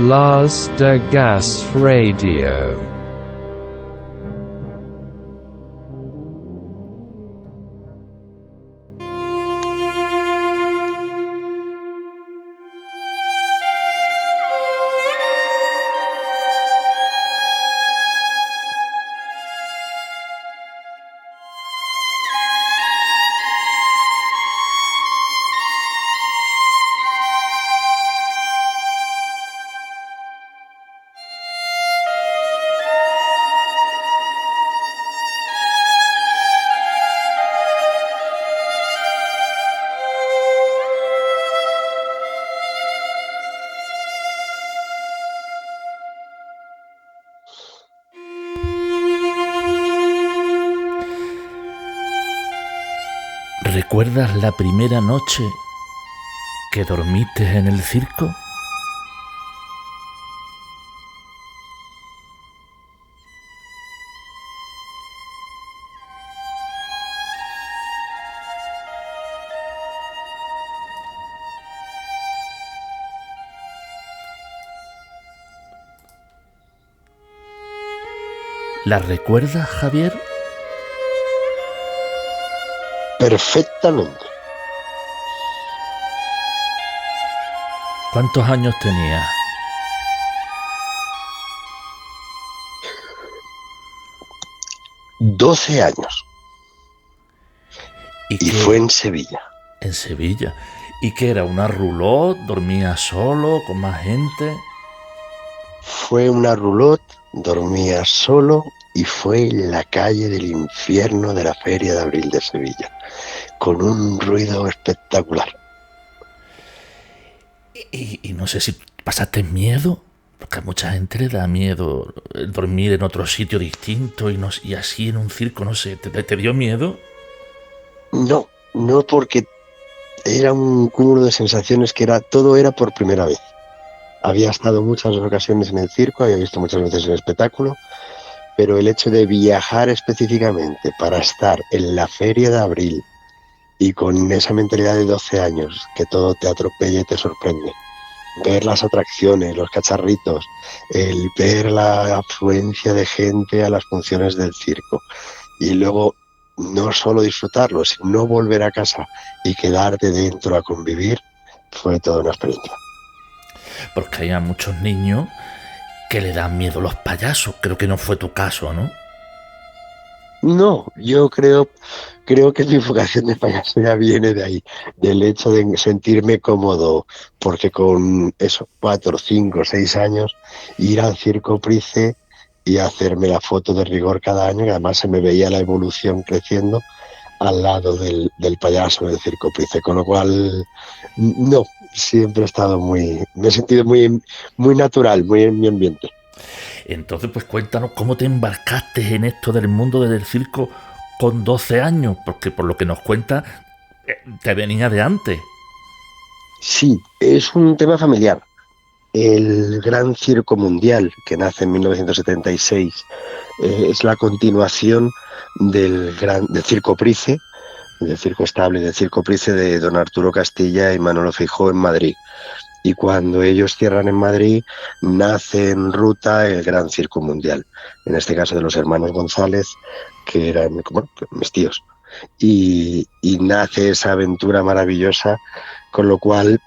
Lars de Gas Radio. ¿Recuerdas la primera noche que dormiste en el circo? ¿La recuerdas, Javier? Perfectamente. ¿Cuántos años tenías? 12 años. ¿Y fue en Sevilla. En Sevilla. ¿Y qué era? ¿Una roulotte? ¿Dormías solo? ¿Con más gente? Fue una roulotte, dormía solo y fue en la calle del infierno de la Feria de Abril de Sevilla, con un ruido espectacular. Y no sé si pasaste miedo, porque a mucha gente le da miedo dormir en otro sitio distinto y así en un circo, no sé, ¿te dio miedo? No porque era un cúmulo de sensaciones que todo era por primera vez. Había estado muchas ocasiones en el circo, había visto muchas veces el espectáculo, pero el hecho de viajar específicamente para estar en la Feria de Abril y con esa mentalidad de 12 años, que todo te atropella y te sorprende, ver las atracciones, los cacharritos, el ver la afluencia de gente a las funciones del circo y luego no solo disfrutarlo, sino no volver a casa y quedarte dentro a convivir, fue toda una experiencia. Porque hay a muchos niños que le dan miedo los payasos. Creo que no fue tu caso, ¿no? No, yo creo que mi vocación de payaso ya viene de ahí, del hecho de sentirme cómodo, porque con esos 4, 5, 6 años, ir al Circo Price y hacerme la foto de rigor cada año, que además se me veía la evolución creciendo al lado del payaso del Circo Price, con lo cual, no, siempre he estado me he sentido muy natural, muy en mi ambiente. Entonces, pues cuéntanos cómo te embarcaste en esto del mundo del circo con 12 años, porque por lo que nos cuentas, te venía de antes. Sí, es un tema familiar. El Gran Circo Mundial, que nace en 1976, es la continuación del Circo Price, del Circo Estable, del Circo Price de don Arturo Castilla y Manolo Feijóo en Madrid. Y cuando ellos cierran en Madrid, nace en ruta el Gran Circo Mundial, en este caso de los hermanos González, que eran mis tíos. Y nace esa aventura maravillosa, con lo cual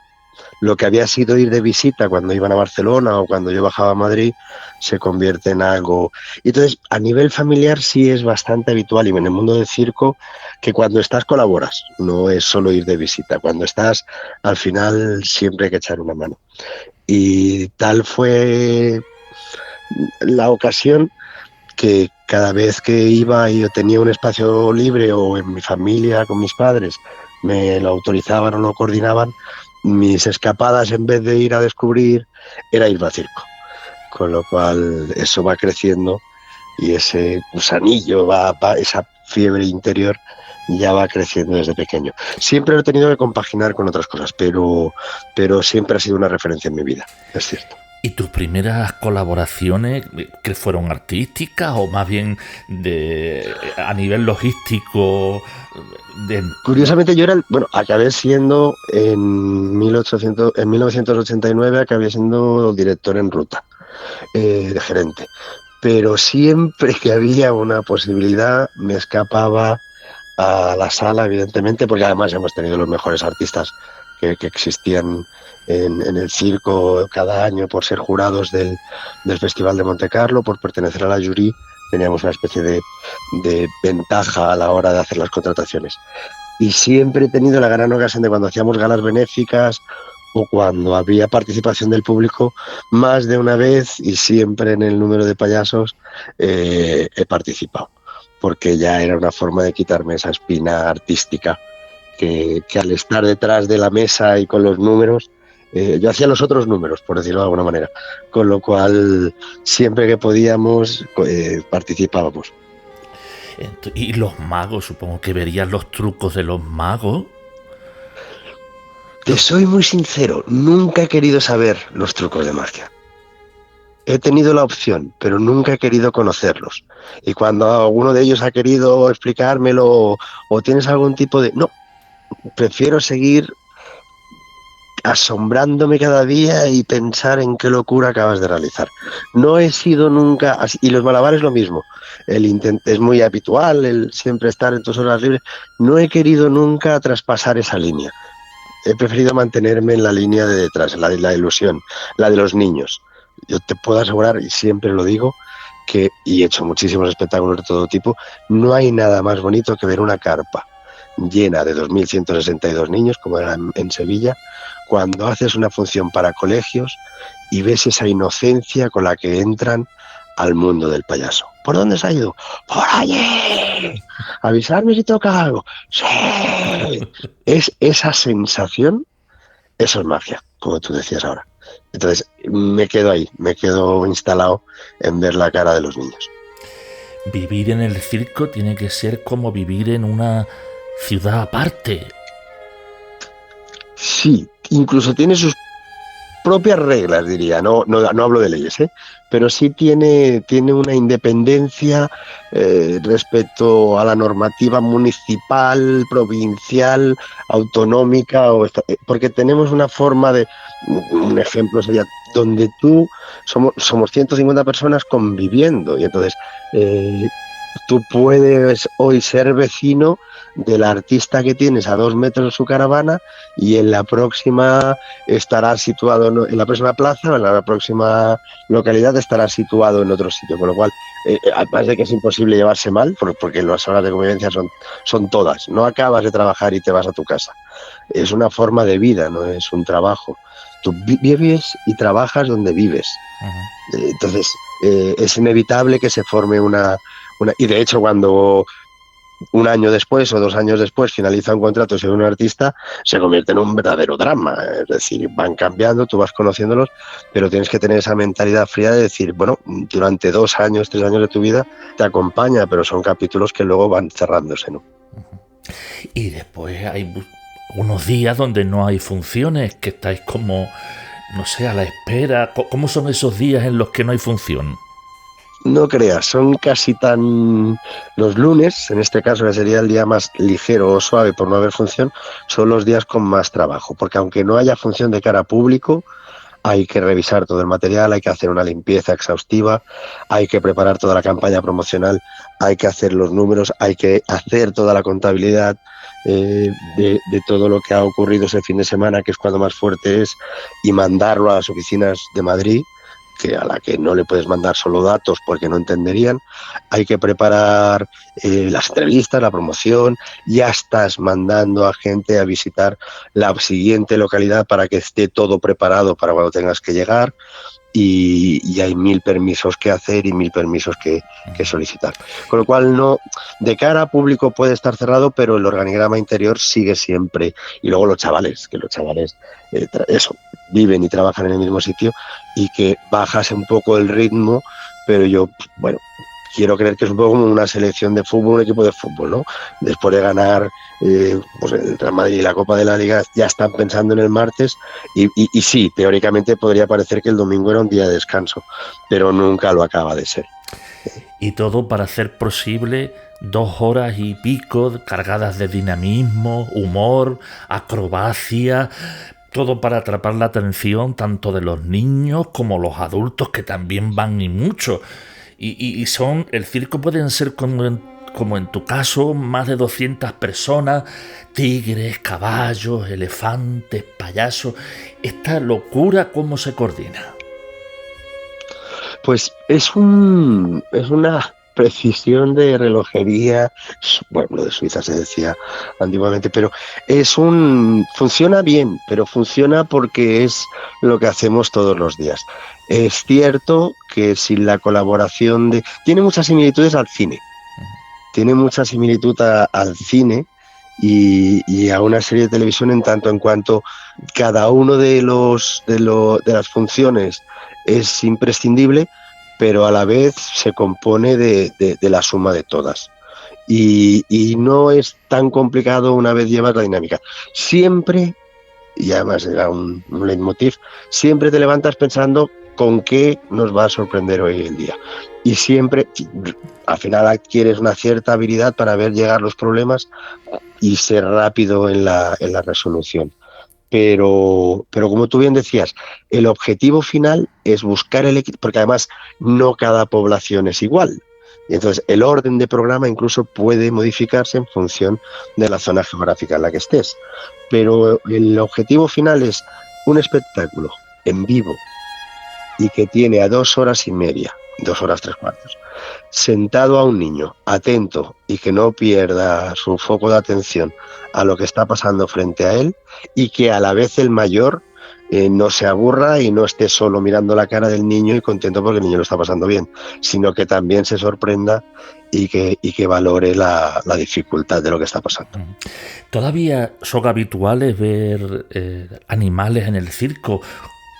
lo que había sido ir de visita cuando iban a Barcelona o cuando yo bajaba a Madrid se convierte en algo. Y entonces, a nivel familiar sí es bastante habitual, y en el mundo del circo, que cuando estás colaboras, no es solo ir de visita. Cuando estás, al final siempre hay que echar una mano. Y tal fue la ocasión que cada vez que iba y yo tenía un espacio libre o en mi familia con mis padres me lo autorizaban o lo coordinaban, mis escapadas, en vez de ir a descubrir, era ir al circo. Con lo cual eso va creciendo y ese gusanillo, esa fiebre interior ya va creciendo desde pequeño. Siempre lo he tenido que compaginar con otras cosas, pero siempre ha sido una referencia en mi vida, es cierto. ¿Y tus primeras colaboraciones que fueron artísticas o más bien a nivel logístico? Curiosamente yo acabé siendo en 1989 acabé siendo director en ruta, de gerente. Pero siempre que había una posibilidad me escapaba a la sala, evidentemente, porque además hemos tenido los mejores artistas que existían en el circo cada año por ser jurados del Festival de Montecarlo, por pertenecer a la jury, teníamos una especie de ventaja a la hora de hacer las contrataciones. Y siempre he tenido la gran ocasión de cuando hacíamos galas benéficas o cuando había participación del público, más de una vez y siempre en el número de payasos he participado, porque ya era una forma de quitarme esa espina artística que al estar detrás de la mesa y con los números, yo hacía los otros números, por decirlo de alguna manera, con lo cual siempre que podíamos participábamos. Y los magos, supongo que verías los trucos de los magos. Te soy muy sincero, nunca he querido saber los trucos de magia. He tenido la opción, pero nunca he querido conocerlos. Y cuando alguno de ellos ha querido explicármelo o tienes algún tipo de... No, prefiero seguir asombrándome cada día y pensar en qué locura acabas de realizar. No he sido nunca así. Y los malabares lo mismo. Es muy habitual el siempre estar en tus horas libres. No he querido nunca traspasar esa línea. He preferido mantenerme en la línea de detrás, la de la ilusión, la de los niños. Yo te puedo asegurar, y siempre lo digo, y he hecho muchísimos espectáculos de todo tipo, no hay nada más bonito que ver una carpa llena de 2.162 niños, como era en Sevilla, cuando haces una función para colegios y ves esa inocencia con la que entran al mundo del payaso. ¿Por dónde se ha ido? ¡Por allí! ¿Avisarme si toca algo? ¡Sí! Es esa sensación, eso es magia, como tú decías ahora. Entonces me quedo ahí, me quedo instalado en ver la cara de los niños. Vivir en el circo tiene que ser como vivir en una ciudad aparte. Sí, incluso tiene sus propias reglas, diría, no hablo de leyes, pero sí tiene una independencia respecto a la normativa municipal, provincial, autonómica, porque tenemos una forma de, un ejemplo sería, donde somos 150 personas conviviendo, y entonces tú puedes hoy ser vecino del artista que tienes a 2 metros de su caravana y en la próxima estará situado en la próxima plaza o en la próxima localidad estará situado en otro sitio, con lo cual además de que es imposible llevarse mal porque las horas de convivencia son todas, no acabas de trabajar y te vas a tu casa, es una forma de vida, no es un trabajo, tú vives y trabajas donde vives. Entonces es inevitable que se forme una y de hecho cuando un año después o 2 años después finaliza un contrato y un artista, se convierte en un verdadero drama. Es decir, van cambiando, tú vas conociéndolos, pero tienes que tener esa mentalidad fría de decir, bueno, durante 2 años, 3 años de tu vida te acompaña, pero son capítulos que luego van cerrándose, ¿no? Y después hay unos días donde no hay funciones, que estáis como, no sé, a la espera. ¿Cómo son esos días en los que no hay función? No creas, son casi tan... Los lunes, en este caso que sería el día más ligero o suave por no haber función, son los días con más trabajo, porque aunque no haya función de cara a público, hay que revisar todo el material, hay que hacer una limpieza exhaustiva, hay que preparar toda la campaña promocional, hay que hacer los números, hay que hacer toda la contabilidad de todo lo que ha ocurrido ese fin de semana, que es cuando más fuerte es, y mandarlo a las oficinas de Madrid, a la que no le puedes mandar solo datos porque no entenderían. Hay que preparar las entrevistas, la promoción, ya estás mandando a gente a visitar la siguiente localidad para que esté todo preparado para cuando tengas que llegar, y hay 1000 permisos que hacer y 1000 permisos que solicitar. Con lo cual, no, de cara a público puede estar cerrado, pero el organigrama interior sigue siempre. Y luego los chavales eso, viven y trabajan en el mismo sitio, y que bajas un poco el ritmo, pero yo, bueno, quiero creer que es un poco como una selección de fútbol, un equipo de fútbol, ¿no? Después de ganar pues el Real Madrid y la Copa de la Liga, ya están pensando en el martes y sí, teóricamente podría parecer que el domingo era un día de descanso, pero nunca lo acaba de ser. Y todo para hacer posible 2 horas y pico cargadas de dinamismo, humor, acrobacia, todo para atrapar la atención tanto de los niños como los adultos, que también van y mucho. Y son, el circo pueden ser como en tu caso, más de 200 personas, tigres, caballos, elefantes, payasos. Esta locura, ¿cómo se coordina? Pues es una precisión de relojería, bueno, lo de Suiza se decía antiguamente, pero funciona bien, pero funciona porque es lo que hacemos todos los días. Es cierto que sin la colaboración tiene muchas similitudes al cine, tiene mucha similitud al cine y a una serie de televisión en tanto en cuanto cada uno de las funciones es imprescindible, pero a la vez se compone de la suma de todas. Y no es tan complicado una vez llevas la dinámica. Siempre, y además era un leitmotiv, siempre te levantas pensando con qué nos va a sorprender hoy el día. Y siempre, al final, adquieres una cierta habilidad para ver llegar los problemas y ser rápido en la resolución. Pero como tú bien decías, el objetivo final es buscar el equilibrio, porque además no cada población es igual. Y entonces el orden de programa incluso puede modificarse en función de la zona geográfica en la que estés. Pero el objetivo final es un espectáculo en vivo y que tiene a 2 horas y media, 2 horas 3/4, sentado a un niño, atento y que no pierda su foco de atención a lo que está pasando frente a él y que a la vez el mayor no se aburra y no esté solo mirando la cara del niño y contento porque el niño lo está pasando bien, sino que también se sorprenda y que valore la dificultad de lo que está pasando. ¿Todavía son habituales ver animales en el circo?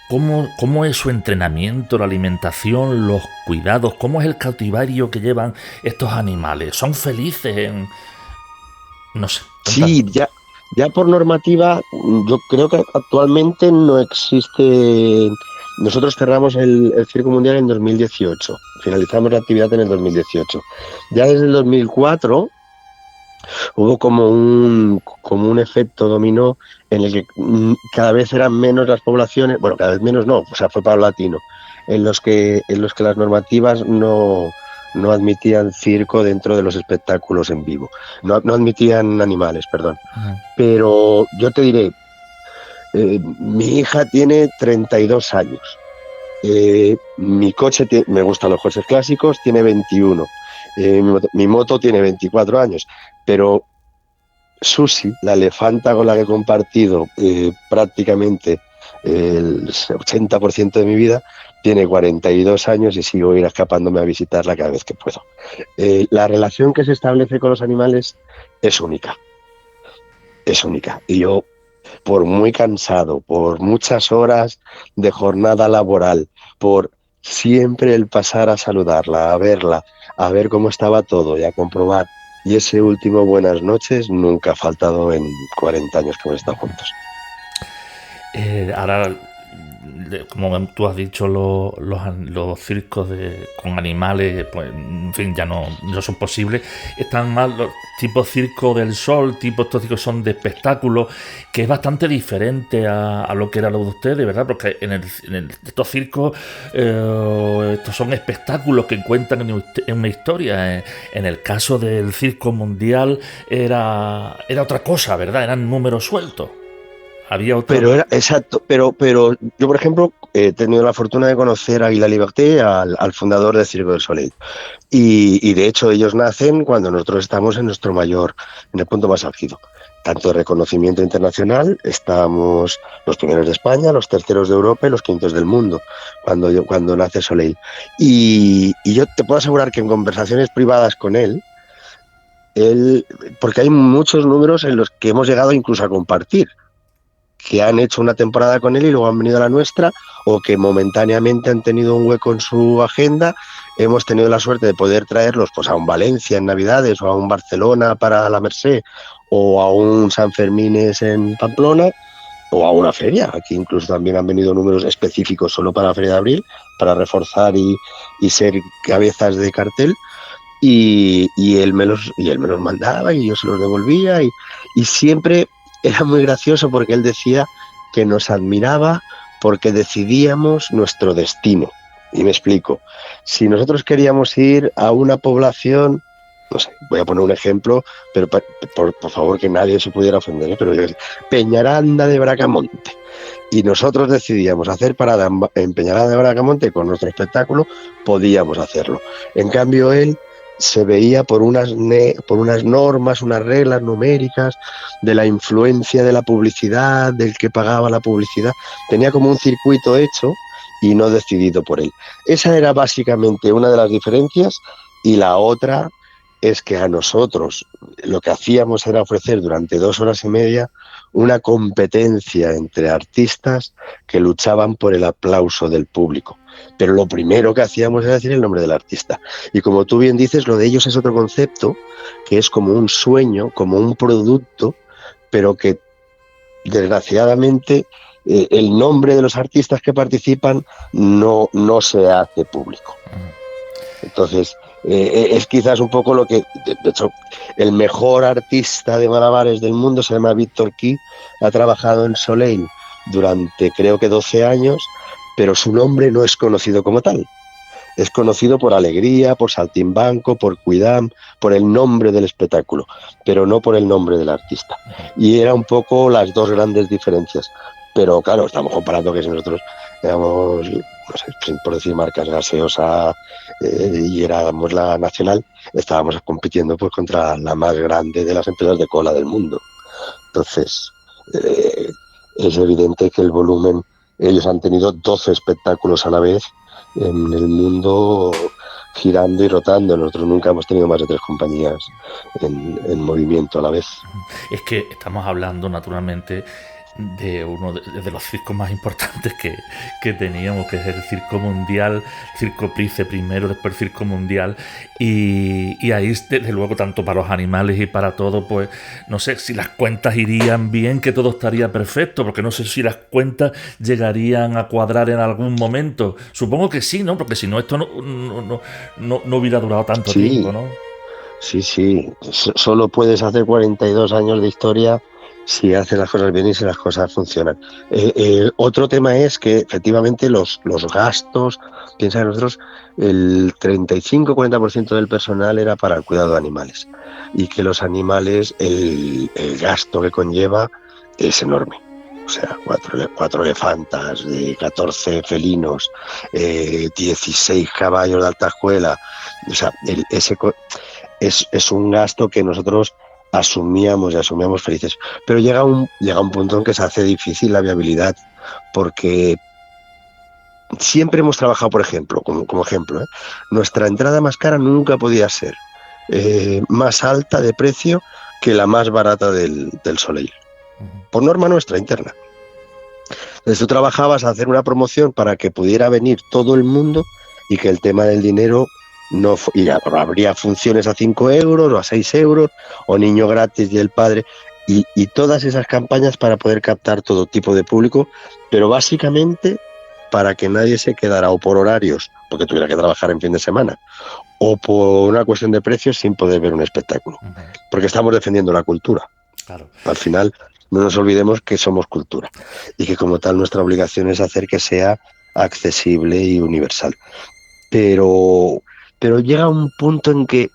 ¿Cómo es su entrenamiento, la alimentación, los cuidados? ¿Cómo es el cautiverio que llevan estos animales? ¿Son felices? No sé. Sí, ya por normativa, yo creo que actualmente no existe. Nosotros cerramos el Circo Mundial en 2018, finalizamos la actividad en el 2018. Ya desde el 2004 hubo como un efecto dominó en el que cada vez eran menos las poblaciones, bueno, cada vez menos no, o sea, fue paulatino, en los que las normativas no admitían circo dentro de los espectáculos en vivo, no admitían animales, perdón. Pero yo te diré, mi hija tiene 32 años, mi coche, me gustan los coches clásicos, tiene 21, mi moto tiene 24 años, pero Susi, la elefanta con la que he compartido prácticamente el 80% de mi vida, tiene 42 años y sigo ir escapándome a visitarla cada vez que puedo. La relación que se establece con los animales es única. Es única. Y yo, por muy cansado, por muchas horas de jornada laboral, por siempre el pasar a saludarla, a verla, a ver cómo estaba todo y a comprobar. Y ese último buenas noches nunca ha faltado en 40 años que hemos estado juntos. Ahora, como tú has dicho, los circos con animales, pues, en fin, ya no son posibles. Están más los tipos circo del sol, estos circos son de espectáculos, que es bastante diferente a lo que era lo de ustedes, ¿verdad? Porque estos circos, estos son espectáculos que cuentan en una historia. En el caso del Circo Mundial era otra cosa, ¿verdad? Eran números sueltos. Había otro... Pero era exacto, pero yo, por ejemplo, he tenido la fortuna de conocer a Guy Laliberté, al fundador del Circo del Soleil. Y de hecho ellos nacen cuando nosotros estamos en el punto más álgido. Tanto de reconocimiento internacional, estamos los primeros de España, los terceros de Europa y los quintos del mundo, cuando nace Soleil. Y yo te puedo asegurar que en conversaciones privadas con él, porque hay muchos números en los que hemos llegado incluso a compartir. que han hecho una temporada con él y luego han venido a la nuestra, o que momentáneamente han tenido un hueco en su agenda. Hemos tenido la suerte de poder traerlos pues a un Valencia en Navidades, o a un Barcelona para la Mercé, o a un San Fermines en Pamplona, o a una feria. Aquí incluso también han venido números específicos solo para la Feria de Abril, para reforzar y ser cabezas de cartel. Y él me los mandaba y yo se los devolvía, y siempre era muy gracioso porque él decía que nos admiraba porque decidíamos nuestro destino. Y me explico. Si nosotros queríamos ir a una población, no sé, voy a poner un ejemplo, pero por favor que nadie se pudiera ofender, ¿eh? Pero yo, Peñaranda de Bracamonte, y nosotros decidíamos hacer parada en Peñaranda de Bracamonte con nuestro espectáculo, podíamos hacerlo. En cambio, él se veía por unas normas, unas reglas numéricas de la influencia de la publicidad, del que pagaba la publicidad. Tenía como un circuito hecho y no decidido por él. Esa era básicamente una de las diferencias, y la otra es que a nosotros lo que hacíamos era ofrecer durante 2 horas y media una competencia entre artistas que luchaban por el aplauso del público. Pero lo primero que hacíamos era decir el nombre del artista. Y como tú bien dices, lo de ellos es otro concepto, que es como un sueño, como un producto, pero que desgraciadamente el nombre de los artistas que participan no se hace público. Entonces, es quizás un poco lo que... De hecho, el mejor artista de malabares del mundo se llama Víctor Key, ha trabajado en Soleil durante creo que 12 años, pero su nombre no es conocido como tal. Es conocido por Alegría, por Saltimbanco, por Cuidam, por el nombre del espectáculo, pero no por el nombre del artista. Y era un poco las dos grandes diferencias. Pero claro, estamos comparando que si nosotros éramos, no sé, por decir marcas, Gaseosa, y éramos la Nacional, estábamos compitiendo pues contra la más grande de las empresas de cola del mundo. Entonces, es evidente que el volumen, ellos han tenido 12 espectáculos a la vez en el mundo girando y rotando. Nosotros nunca hemos tenido más de 3 compañías en movimiento a la vez. Es que estamos hablando naturalmente de uno de los circos más importantes que teníamos, que es el Circo Mundial, Circo Price primero, después el Circo Mundial, y ahí desde luego tanto para los animales y para todo, pues no sé si las cuentas irían bien, que todo estaría perfecto, porque no sé si las cuentas llegarían a cuadrar en algún momento. Supongo que sí, ¿no? Porque si no, esto no hubiera durado tanto tiempo, ¿no? Sí. Solo puedes hacer 42 años de historia si haces las cosas bien y si las cosas funcionan. Otro tema es que efectivamente los gastos, piensa que nosotros el 35-40% del personal era para el cuidado de animales, y que los animales, el gasto que conlleva es enorme. O sea, 4 elefantas, 14 felinos, 16 caballos de alta escuela. O sea, es un gasto que nosotros asumíamos felices. Pero llega un punto en que se hace difícil la viabilidad, porque siempre hemos trabajado, por ejemplo, como ejemplo, nuestra entrada más cara nunca podía ser más alta de precio que la más barata del Soleil, por norma nuestra interna. Entonces tú trabajabas a hacer una promoción para que pudiera venir todo el mundo y que el tema del dinero no habría funciones a 5 euros o a 6 euros, o niño gratis y el padre, y todas esas campañas para poder captar todo tipo de público, pero básicamente para que nadie se quedara o por horarios, porque tuviera que trabajar en fin de semana, o por una cuestión de precios sin poder ver un espectáculo, porque estamos defendiendo la cultura. Claro. Al final no nos olvidemos que somos cultura y que como tal nuestra obligación es hacer que sea accesible y universal. Pero llega un punto en que,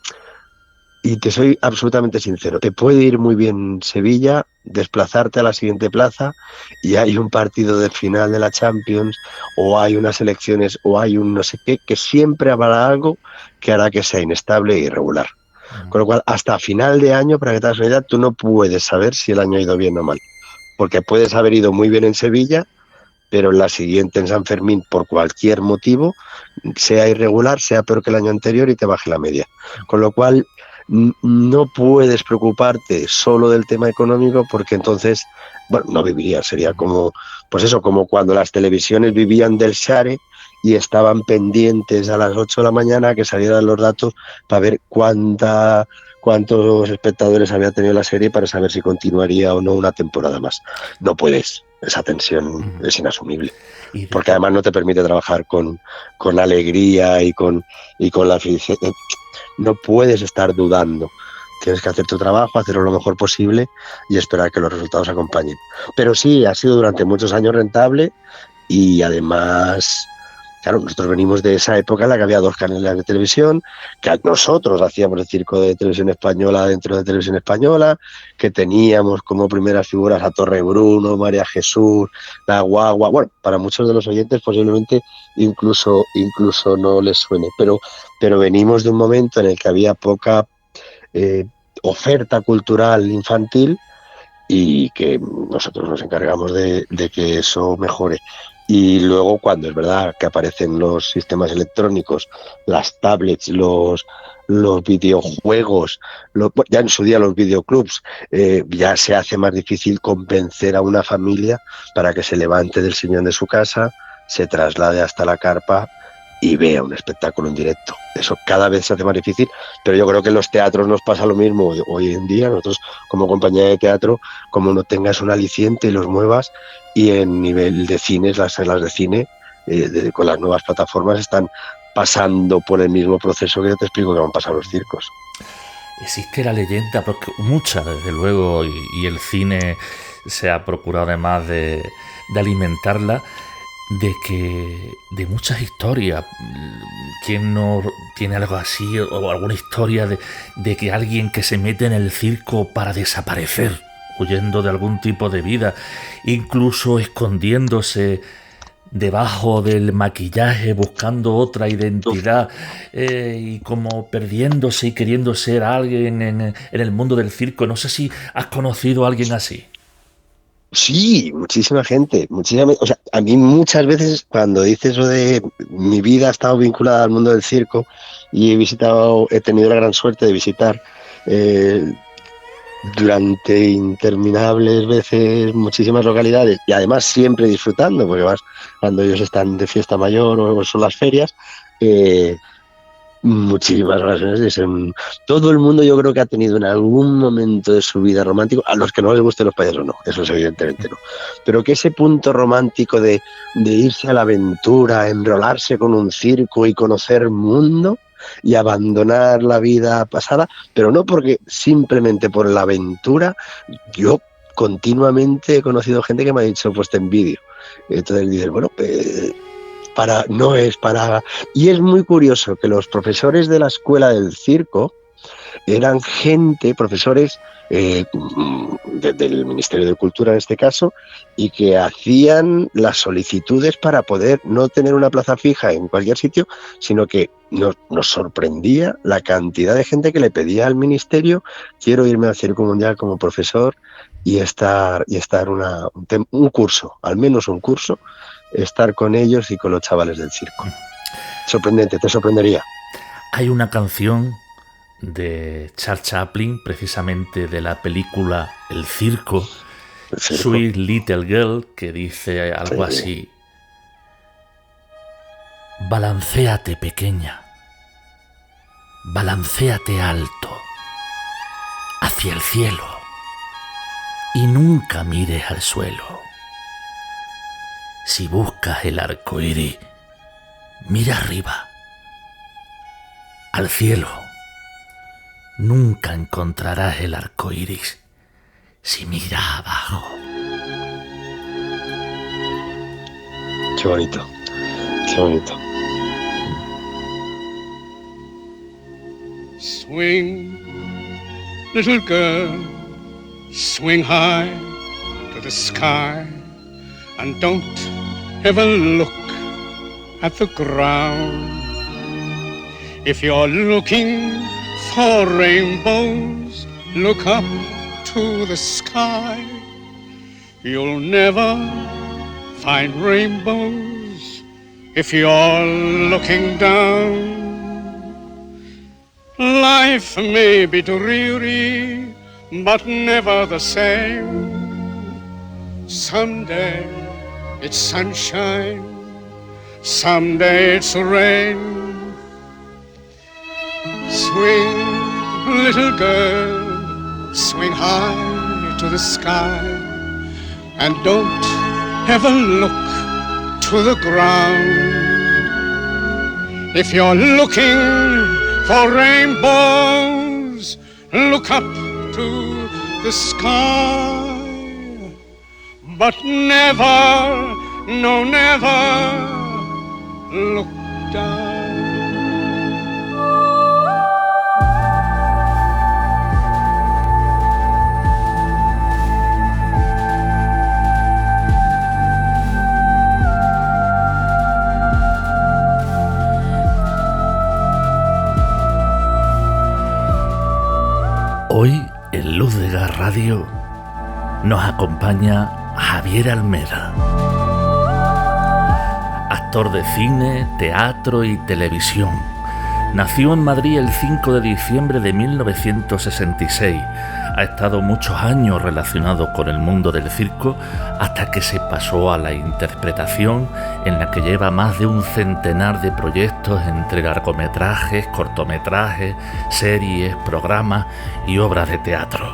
y te soy absolutamente sincero, te puede ir muy bien Sevilla, desplazarte a la siguiente plaza y hay un partido de final de la Champions, o hay unas elecciones, o hay un no sé qué, que siempre habrá algo que hará que sea inestable e irregular. Con lo cual, hasta final de año, para que te hagas una idea, tú no puedes saber si el año ha ido bien o mal, porque puedes haber ido muy bien en Sevilla, pero en la siguiente, en San Fermín, por cualquier motivo, sea irregular, sea peor que el año anterior y te baje la media. Con lo cual, no puedes preocuparte solo del tema económico porque entonces, bueno, no vivirías, sería como, pues eso, como cuando las televisiones vivían del share y estaban pendientes a las 8 de la mañana que salieran los datos para ver cuántos espectadores había tenido la serie para saber si continuaría o no una temporada más. No puedes, esa tensión es inasumible. Porque además no te permite trabajar con alegría y con la felicidad. No puedes estar dudando. Tienes que hacer tu trabajo, hacerlo lo mejor posible y esperar que los resultados acompañen. Pero sí, ha sido durante muchos años rentable y además, claro, nosotros venimos de esa época en la que había 2 canales de televisión, que nosotros hacíamos el circo de Televisión Española dentro de Televisión Española, que teníamos como primeras figuras a Torre Bruno, María Jesús, La Guagua. Bueno, para muchos de los oyentes posiblemente incluso no les suene, pero venimos de un momento en el que había poca oferta cultural infantil y que nosotros nos encargamos de que eso mejore. Y luego cuando es verdad que aparecen los sistemas electrónicos, las tablets, los videojuegos, ya en su día los videoclubs, ya se hace más difícil convencer a una familia para que se levante del sillón de su casa, se traslade hasta la carpa y vea un espectáculo en directo. Eso cada vez se hace más difícil, pero yo creo que en los teatros nos pasa lo mismo hoy en día. Nosotros como compañía de teatro, como no tengas un aliciente y los muevas, y en nivel de cines, las salas de cine con las nuevas plataformas están pasando por el mismo proceso que yo te explico que van a pasar los circos. Existe la leyenda, porque mucha desde luego, y el cine se ha procurado además de alimentarla, de muchas historias. ¿Quién no tiene algo así o alguna historia de que alguien que se mete en el circo para desaparecer, huyendo de algún tipo de vida, incluso escondiéndose debajo del maquillaje, buscando otra identidad y como perdiéndose y queriendo ser alguien en el mundo del circo? No sé si has conocido a alguien así. Sí, muchísima gente, o sea, a mí muchas veces cuando dices eso de mi vida ha estado vinculada al mundo del circo y he tenido la gran suerte de visitar durante interminables veces muchísimas localidades y además siempre disfrutando, porque vas cuando ellos están de fiesta mayor o son las ferias, muchísimas ocasiones. Todo el mundo yo creo que ha tenido en algún momento de su vida romántico, a los que no les gusten los payasos no, eso es evidentemente no, pero que ese punto romántico de irse a la aventura, enrolarse con un circo y conocer mundo y abandonar la vida pasada, pero no porque simplemente por la aventura. Yo continuamente he conocido gente que me ha dicho pues te envidio, entonces dices bueno, no es para... Y es muy curioso que los profesores de la escuela del circo eran profesores del Ministerio de Cultura en este caso, y que hacían las solicitudes para poder no tener una plaza fija en cualquier sitio, sino que nos sorprendía la cantidad de gente que le pedía al Ministerio: quiero irme al Circo Mundial como profesor y estar un curso, al menos un curso, estar con ellos y con los chavales del circo. Sorprendente, te sorprendería. Hay una canción de Charles Chaplin, precisamente de la película El Circo, Sweet Little Girl, que dice algo así: balancéate pequeña, balancéate alto, hacia el cielo, y nunca mires al suelo. Si buscas el arco iris, mira arriba, al cielo. Nunca encontrarás el arco iris si miras abajo. Qué bonito, qué bonito. Swing, little girl, swing high to the sky, and don't ever look at the ground. If you're looking for rainbows, look up to the sky. You'll never find rainbows if you're looking down. Life may be dreary, but never the same. Someday it's sunshine, someday it's rain. Swing, little girl, swing high to the sky, and don't ever look to the ground. If you're looking for rainbows, look up to the sky. But never, no never, look down. Hoy en Luz de Gas Radio nos acompaña Javier Almeda, actor de cine, teatro y televisión. Nació en Madrid el 5 de diciembre de 1966. Ha estado muchos años relacionado con el mundo del circo hasta que se pasó a la interpretación, en la que lleva más de un centenar de proyectos entre largometrajes, cortometrajes, series, programas y obras de teatro.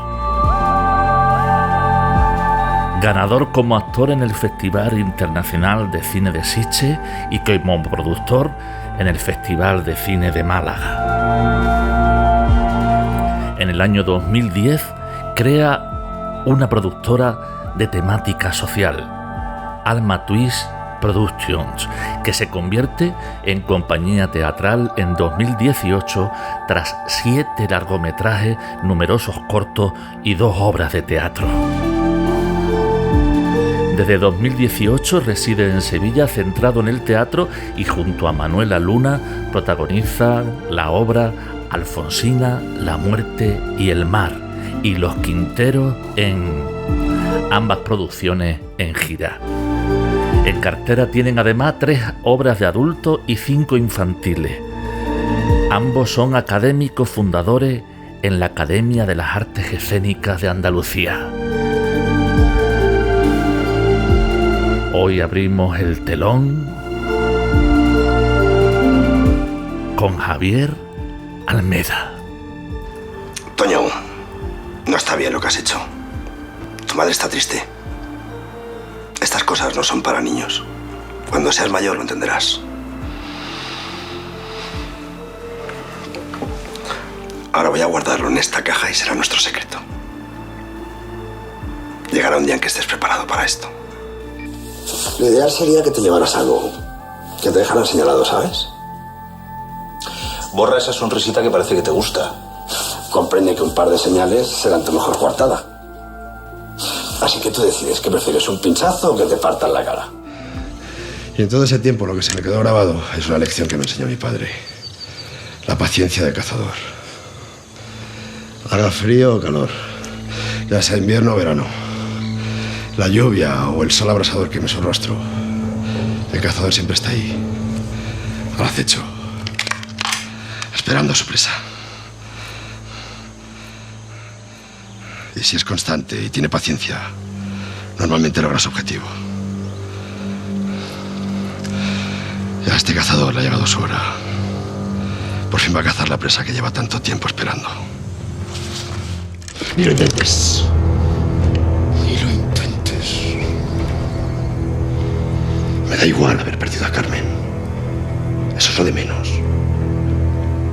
Ganador como actor en el Festival Internacional de Cine de Sitges y como productor en el Festival de Cine de Málaga. En el año 2010 crea una productora de temática social, Alma Twist Productions, que se convierte en compañía teatral en 2018 tras 7 largometrajes, numerosos cortos y 2 obras de teatro. Desde 2018 reside en Sevilla, centrado en el teatro, y junto a Manuela Luna protagoniza la obra Alfonsina, La muerte y el mar y Los Quinteros, en ambas producciones en gira. En cartera tienen además 3 obras de adultos y 5 infantiles. Ambos son académicos fundadores en la Academia de las Artes Escénicas de Andalucía. Hoy abrimos el telón con Javier Almeda. Toño, no está bien lo que has hecho. Tu madre está triste. Estas cosas no son para niños. Cuando seas mayor lo entenderás. Ahora voy a guardarlo en esta caja y será nuestro secreto. Llegará un día en que estés preparado para esto. Lo ideal sería que te llevaras algo que te dejaran señalado, ¿sabes? Borra esa sonrisita que parece que te gusta. Comprende que un par de señales serán tu mejor coartada. Así que tú decides que prefieres un pinchazo o que te partan la cara. Y en todo ese tiempo lo que se me quedó grabado es una lección que me enseñó mi padre. La paciencia del cazador. Haga frío o calor, ya sea invierno o verano, la lluvia o el sol abrasador que me su rostro, el cazador siempre está ahí, al acecho, esperando a su presa. Y si es constante y tiene paciencia, normalmente logra su objetivo. Ya a este cazador le ha llegado su hora. Por fin va a cazar la presa que lleva tanto tiempo esperando. Ni lo intentes. Ni lo intentes. Me da igual haber perdido a Carmen. Eso es lo de menos.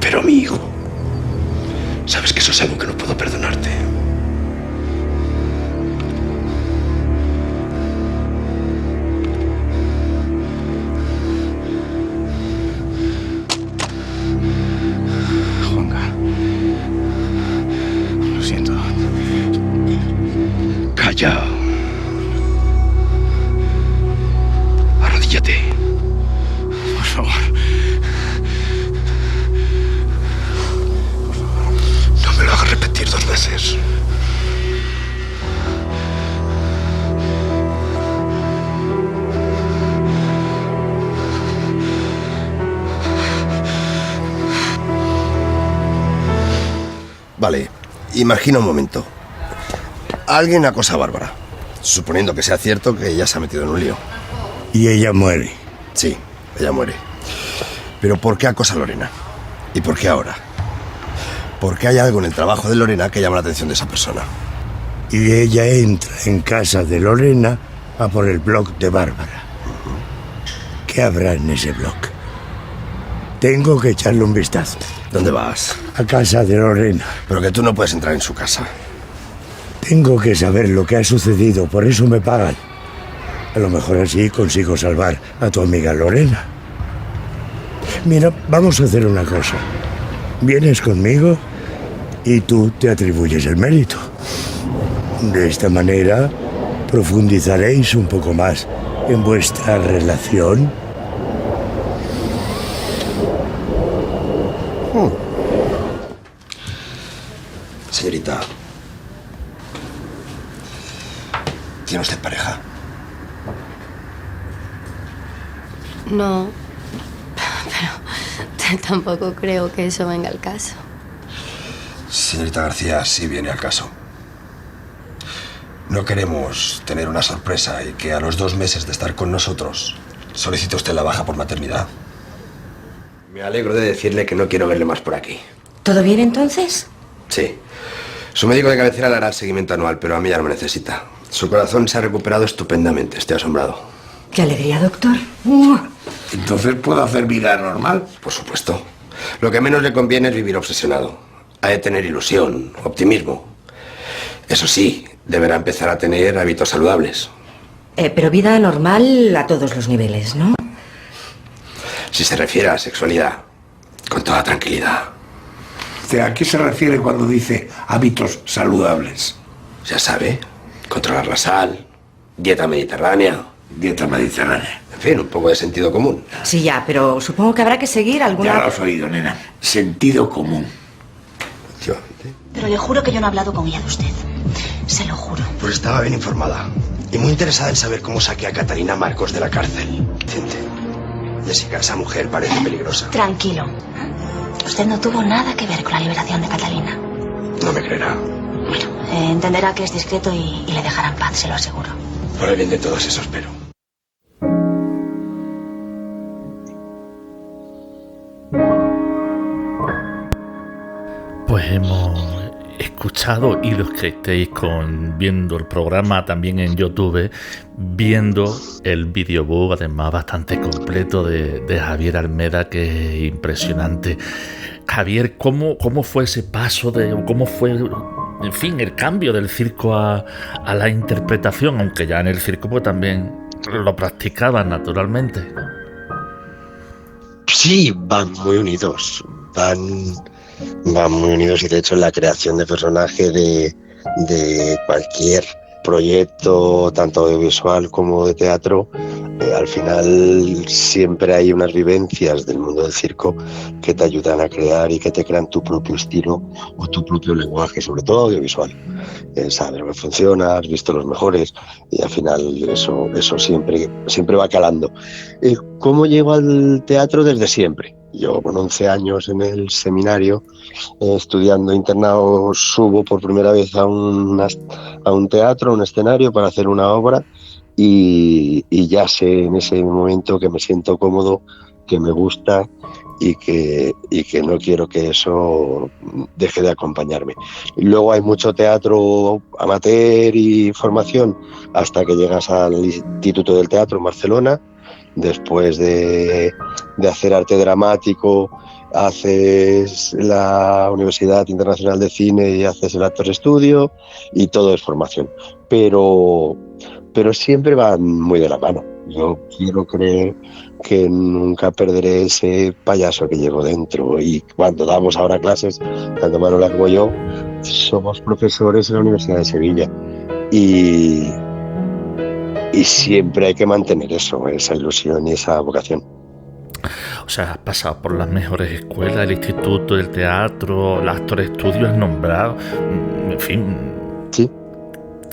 Pero amigo, sabes que eso es algo que no puedo perdonarte. Calla. Arrodíllate. Por favor. Por favor. No me lo hagas repetir 2 veces. Imagina un momento. Alguien acosa a Bárbara, suponiendo que sea cierto que ella se ha metido en un lío. Y ella muere. Sí, ella muere. Pero ¿por qué acosa a Lorena? ¿Y por qué ahora? Porque hay algo en el trabajo de Lorena que llama la atención de esa persona. Y ella entra en casa de Lorena a por el blog de Bárbara. ¿Qué habrá en ese blog? Tengo que echarle un vistazo. ¿Dónde vas? A casa de Lorena. Pero que tú no puedes entrar en su casa. Tengo que saber lo que ha sucedido, por eso me pagan. A lo mejor así consigo salvar a tu amiga Lorena. Mira, vamos a hacer una cosa. Vienes conmigo y tú te atribuyes el mérito. De esta manera profundizaréis un poco más en vuestra relación. Señorita, ¿tiene usted pareja? No, pero tampoco creo que eso venga al caso. Señorita García, sí viene al caso. No queremos tener una sorpresa y que a los 2 meses de estar con nosotros solicite usted la baja por maternidad. Me alegro de decirle que no quiero verle más por aquí. ¿Todo bien entonces? Sí. Su médico de cabecera le hará el seguimiento anual, pero a mí ya no me necesita. Su corazón se ha recuperado estupendamente. Estoy asombrado. ¡Qué alegría, doctor! Entonces puedo hacer vida normal. Por supuesto. Lo que menos le conviene es vivir obsesionado. Ha de tener ilusión, optimismo. Eso sí, deberá empezar a tener hábitos saludables. Pero vida normal a todos los niveles, ¿no? Si se refiere a la sexualidad, con toda tranquilidad. ¿A qué se refiere cuando dice hábitos saludables? Ya sabe, controlar la sal, dieta mediterránea. Dieta mediterránea. En fin, un poco de sentido común. Sí, ya, pero supongo que habrá que seguir alguna... Ya lo has oído, nena. Sentido común. Efectivamente. Pero le juro que yo no he hablado con ella de usted. Se lo juro. Pues estaba bien informada y muy interesada en saber cómo saqué a Catalina Marcos de la cárcel. Vicente, Jessica, esa mujer parece peligrosa. Tranquilo. Usted no tuvo nada que ver con la liberación de Catalina. No me creerá. Bueno, entenderá que es discreto y le dejará en paz, se lo aseguro. Por el bien de todos, eso espero. Pues hemos escuchado, y los que estéis viendo el programa también en YouTube, viendo el videobook, además bastante completo, de Javier Almeda, que es impresionante. Javier, ¿cómo fue ese paso cómo fue, en fin, el cambio del circo a la interpretación? Aunque ya en el circo pues también lo practicaban naturalmente. Sí, van muy unidos. Van muy unidos, y de hecho en la creación de personaje de cualquier proyecto, tanto audiovisual como de teatro, al final siempre hay unas vivencias del mundo del circo que te ayudan a crear y que te crean tu propio estilo o tu propio lenguaje, sobre todo audiovisual. Sabes lo que funciona, has visto los mejores, y al final eso siempre va calando. ¿Cómo llego al teatro? Desde siempre. Yo con 11 años en el seminario, estudiando internado, subo por primera vez a un teatro, a un escenario para hacer una obra, y ya sé en ese momento que me siento cómodo, que me gusta y que no quiero que eso deje de acompañarme. Y luego hay mucho teatro amateur y formación hasta que llegas al Instituto del Teatro en Barcelona. Después de hacer arte dramático, haces la Universidad Internacional de Cine y haces el Actors Studio, y todo es formación. Pero siempre van muy de la mano. Yo quiero creer que nunca perderé ese payaso que llevo dentro, y cuando damos ahora clases, tanto Manuela como yo, somos profesores en la Universidad de Sevilla, y siempre hay que mantener eso, esa ilusión y esa vocación. O sea, has pasado por las mejores escuelas, el Instituto del Teatro, el Actors Studio, has nombrado, en fin. Sí.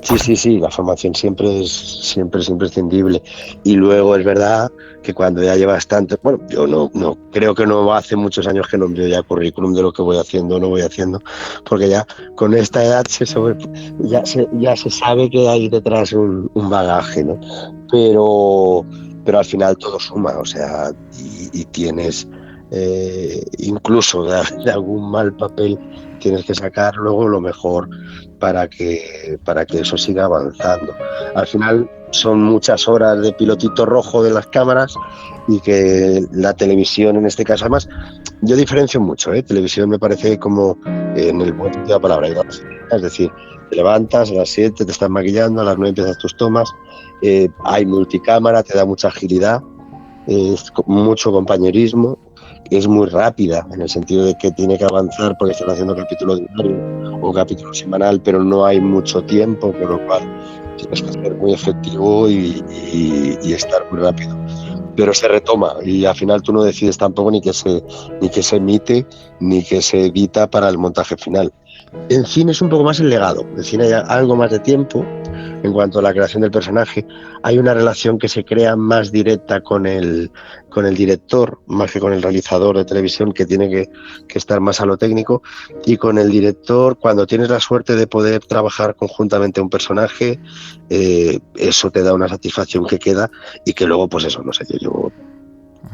Sí, la formación siempre es imprescindible. Y luego es verdad que cuando ya llevas tanto, bueno, yo no creo que no hace muchos años que no envío ya currículum de lo que voy haciendo o no voy haciendo, porque ya con esta edad ya se sabe que hay detrás un bagaje, ¿no? Pero al final todo suma, o sea, y tienes incluso de algún mal papel tienes que sacar luego lo mejor para que eso siga avanzando. Al final son muchas horas de pilotito rojo de las cámaras y que la televisión en este caso, además yo diferencio mucho, televisión me parece como en el buen sentido de la palabra, es decir, te levantas a las 7, te estás maquillando, a las 9 empiezas tus tomas, hay multicámara, te da mucha agilidad, mucho compañerismo, es muy rápida en el sentido de que tiene que avanzar porque están haciendo capítulo diario o capítulo semanal, pero no hay mucho tiempo, por lo cual tienes que ser muy efectivo y estar muy rápido. Pero se retoma y al final tú no decides tampoco ni que se emite ni que se edita para el montaje final. En cine es un poco más el legado, en cine hay algo más de tiempo en cuanto a la creación del personaje, hay una relación que se crea más directa con el director, más que con el realizador de televisión, que tiene que estar más a lo técnico, y con el director, cuando tienes la suerte de poder trabajar conjuntamente un personaje, eso te da una satisfacción que queda y que luego, pues eso, no sé, yo llevo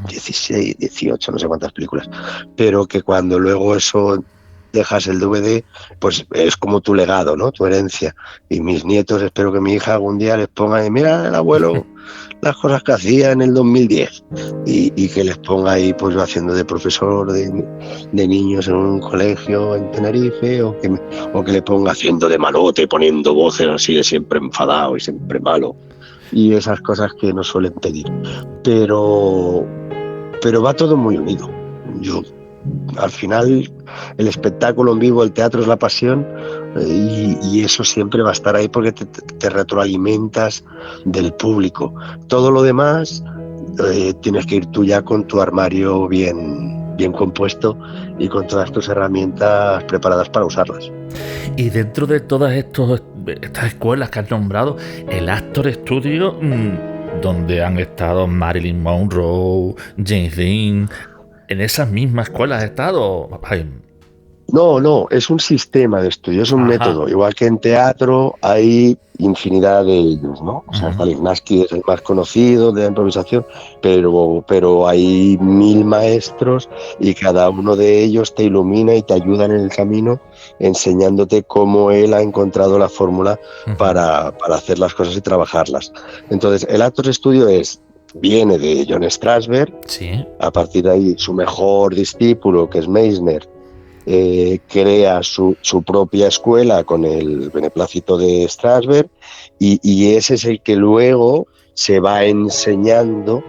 16, 18, no sé cuántas películas, pero que cuando luego eso dejas el DVD, pues es como tu legado, ¿no? Tu herencia. Y mis nietos, espero que mi hija algún día les ponga, mira el abuelo, las cosas que hacía en el 2010, y que les ponga ahí, pues yo haciendo de profesor de niños en un colegio en Tenerife, o que le ponga haciendo de malote, poniendo voces así de siempre enfadado y siempre malo, y esas cosas que nos suelen pedir. Pero va todo muy unido. Al final el espectáculo en vivo, el teatro es la pasión, y eso siempre va a estar ahí porque te retroalimentas del público. Todo lo demás tienes que ir tú ya con tu armario bien compuesto y con todas tus herramientas preparadas para usarlas. Y dentro de todas estas escuelas que has nombrado, el Actor Studio, donde han estado Marilyn Monroe, James Dean, ¿en esas mismas escuelas has estado? No, es un sistema de estudio, es un método. Igual que en teatro hay infinidad de ellos, ¿no? O sea, Stanislavski es el más conocido de la improvisación, pero hay 1000 maestros y cada uno de ellos te ilumina y te ayuda en el camino enseñándote cómo él ha encontrado la fórmula para hacer las cosas y trabajarlas. Entonces, el Actors Studio viene de John Strasberg, sí. A partir de ahí su mejor discípulo, que es Meisner, crea su propia escuela con el beneplácito de Strasberg, y ese es el que luego se va enseñando,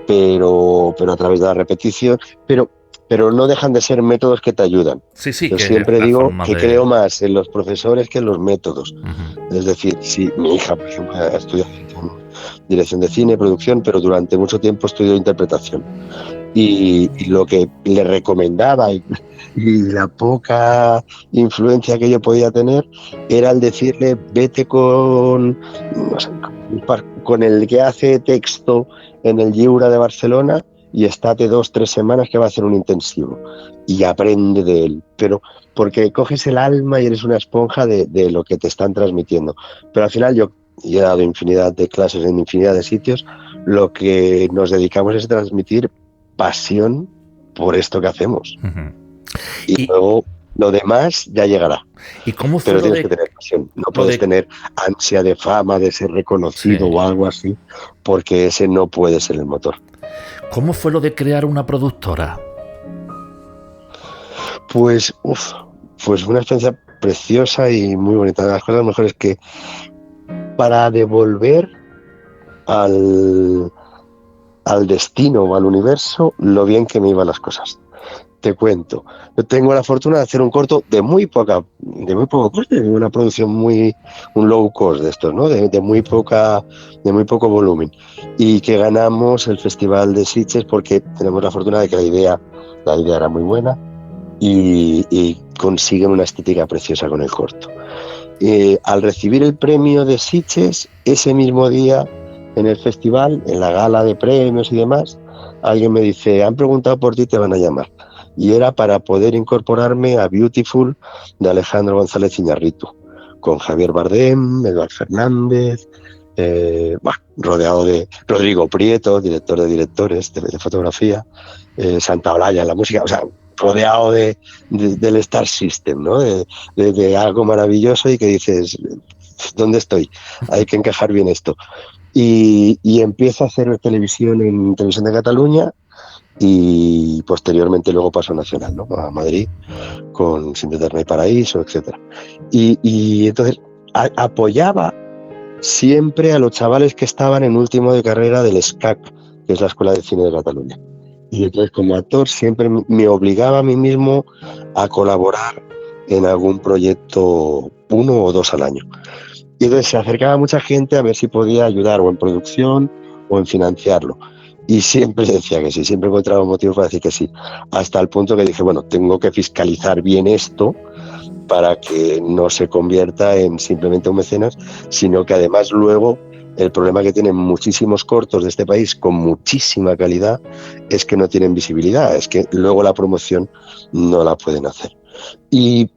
pero a través de la repetición, pero no dejan de ser métodos que te ayudan. Sí, yo siempre digo que creo más en los profesores que en los métodos. Es decir, si mi hija, por ejemplo, ha estudiado dirección de cine, producción, pero durante mucho tiempo estudió interpretación. Y lo que le recomendaba y la poca influencia que yo podía tener era el decirle, vete con el que hace texto en el Lliure de Barcelona y estate 2-3 semanas que va a hacer un intensivo y aprende de él, pero porque coges el alma y eres una esponja de lo que te están transmitiendo. Pero al final yo he dado infinidad de clases en infinidad de sitios, lo que nos dedicamos es transmitir pasión por esto que hacemos. Y luego lo demás ya llegará. ¿Y cómo fue? Pero tienes que tener pasión, no puedes tener ansia de fama, de ser reconocido o algo así, porque ese no puede ser el motor. ¿Cómo fue lo de crear una productora? Pues una experiencia preciosa y muy bonita. De las cosas mejores que para devolver al destino o al universo lo bien que me iban las cosas. Te cuento, yo tengo la fortuna de hacer un corto de muy poco coste, una producción un low cost de estos, ¿no? De muy poco volumen, y que ganamos el Festival de Sitges porque tenemos la fortuna de que la idea era muy buena y consiguen una estética preciosa con el corto. al recibir el premio de Sitges, ese mismo día en el festival, en la gala de premios y demás, alguien me dice, han preguntado por ti, te van a llamar. Y era para poder incorporarme a Beautiful de Alejandro González Iñárritu, con Javier Bardem, Eduard Fernández, rodeado de Rodrigo Prieto, director de directores de fotografía, Santa Olaya en la música, o sea, rodeado del Star System, ¿no? De algo maravilloso y que dices, ¿dónde estoy? Hay que encajar bien esto. Y empiezo a hacer televisión en Televisión de Cataluña y posteriormente luego paso a Nacional, ¿no? A Madrid con Sin Eterna y Paraíso, etc. Y entonces apoyaba siempre a los chavales que estaban en último de carrera del SCAC, que es la Escuela de Cine de Cataluña. Y entonces como actor siempre me obligaba a mí mismo a colaborar en algún proyecto 1 o 2 al año. Y entonces se acercaba mucha gente a ver si podía ayudar o en producción o en financiarlo. Y siempre decía que sí, siempre encontraba un motivo para decir que sí. Hasta el punto que dije, bueno, tengo que fiscalizar bien esto para que no se convierta en simplemente un mecenas, sino que además luego el problema que tienen muchísimos cortos de este país con muchísima calidad es que no tienen visibilidad, es que luego la promoción no la pueden hacer. Y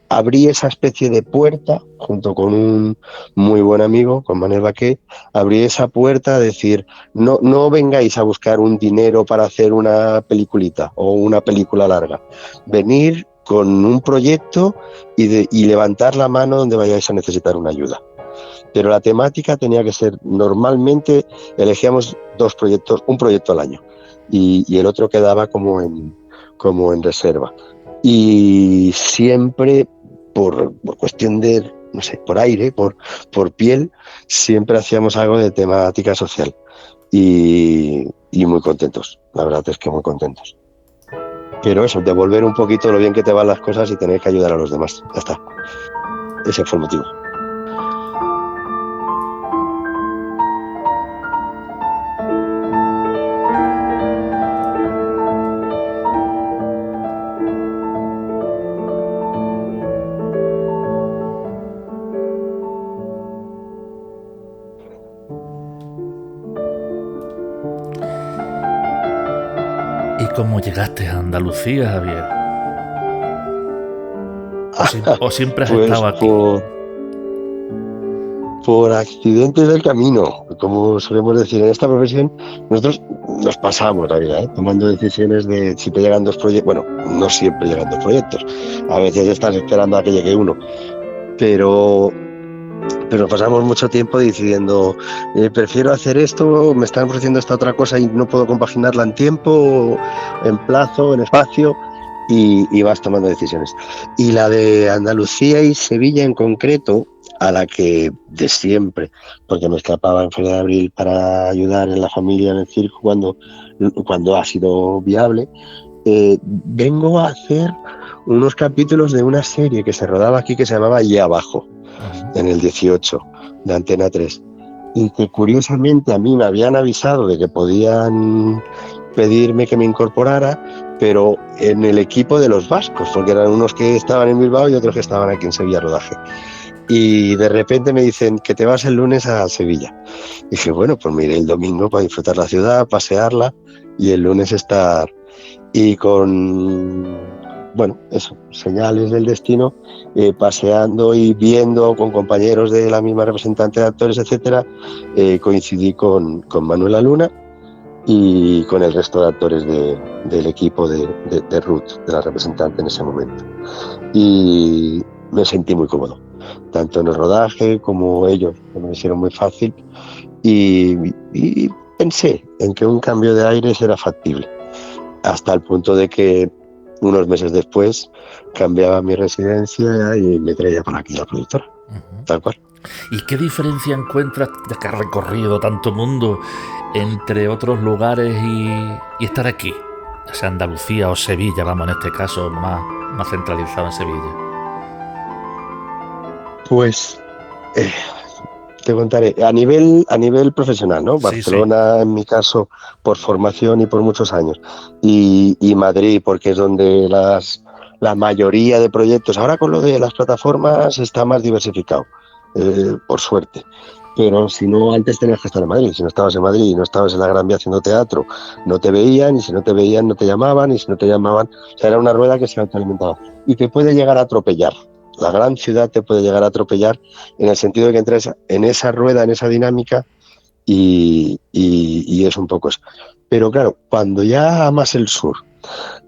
abrí esa especie de puerta, junto con un muy buen amigo, con Manel Baqué, abrí esa puerta a decir, no vengáis a buscar un dinero para hacer una peliculita o una película larga. Venir con un proyecto y levantar la mano donde vayáis a necesitar una ayuda. Pero la temática tenía que ser, normalmente elegíamos 2 proyectos, un proyecto al año, y el otro quedaba como en reserva. Y siempre, por cuestión de, no sé, por aire, por piel, siempre hacíamos algo de temática social. Y muy contentos, la verdad es que muy contentos. Pero eso, devolver un poquito lo bien que te van las cosas y tener que ayudar a los demás. Ya está. Ese fue el motivo. ¿Cómo llegaste a Andalucía, Javier? ¿O siempre has estado aquí? Por accidentes del camino, como solemos decir. En esta profesión nosotros nos pasamos la vida, tomando decisiones de si te llegan 2 proyectos. Bueno, no siempre llegan 2 proyectos. A veces estás esperando a que llegue uno. Pero pasamos mucho tiempo decidiendo, prefiero hacer esto, me están ofreciendo esta otra cosa y no puedo compaginarla en tiempo, en plazo, en espacio, y vas tomando decisiones. Y la de Andalucía y Sevilla en concreto, a la que de siempre, porque me escapaba en Feria de Abril para ayudar en la familia en el circo cuando ha sido viable, vengo a hacer unos capítulos de una serie que se rodaba aquí que se llamaba Allí Abajo, en el 18, de Antena 3, y que curiosamente a mí me habían avisado de que podían pedirme que me incorporara, pero en el equipo de los vascos, porque eran unos que estaban en Bilbao y otros que estaban aquí en Sevilla rodaje. Y de repente me dicen que te vas el lunes a Sevilla. Y dije, bueno, pues me iré el domingo para disfrutar la ciudad, pasearla, y el lunes estar. Y con, bueno, eso, señales del destino, paseando y viendo con compañeros de la misma representante de actores, etcétera, coincidí con Manuela Luna y con el resto de actores del equipo de Ruth, de la representante en ese momento. Y me sentí muy cómodo, tanto en el rodaje como ellos, que me lo hicieron muy fácil, y pensé en que un cambio de aires era factible, hasta el punto de que unos meses después cambiaba mi residencia y me traía para aquí la productora, tal cual. ¿Y qué diferencia encuentras, ya que has recorrido tanto mundo, entre otros lugares y estar aquí? Ya sea Andalucía o Sevilla, vamos, en este caso más centralizado en Sevilla. Pues te contaré, a nivel profesional, ¿no? Barcelona, sí. En mi caso, por formación y por muchos años, y Madrid, porque es donde las la mayoría de proyectos. Ahora con lo de las plataformas está más diversificado, por suerte. Pero si no, antes tenías que estar en Madrid. Si no estabas en Madrid y no estabas en la Gran Vía haciendo teatro, no te veían, y si no te veían, no te llamaban, y si no te llamaban, o sea, era una rueda que se autoalimentaba. Y te puede llegar a atropellar. La gran ciudad te puede llegar a atropellar en el sentido de que entras en esa rueda, en esa dinámica, y es un poco eso. Pero claro, cuando ya amas el sur,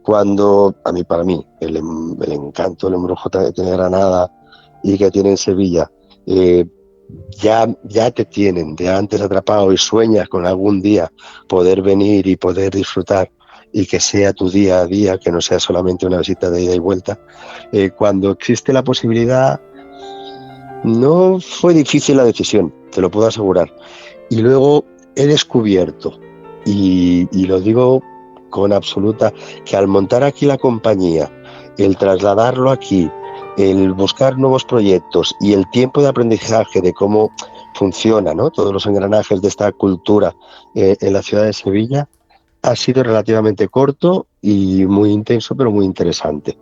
cuando, para mí, el encanto, el embrujo que tiene Granada y que tiene en Sevilla, ya te tienen de antes atrapado y sueñas con algún día poder venir y poder disfrutar y que sea tu día a día, que no sea solamente una visita de ida y vuelta. Cuando existe la posibilidad, no fue difícil la decisión, te lo puedo asegurar. Y luego he descubierto, y lo digo con absoluta, que al montar aquí la compañía, el trasladarlo aquí, el buscar nuevos proyectos y el tiempo de aprendizaje de cómo funciona, ¿no?, todos los engranajes de esta cultura en la ciudad de Sevilla, ha sido relativamente corto y muy intenso, pero muy interesante,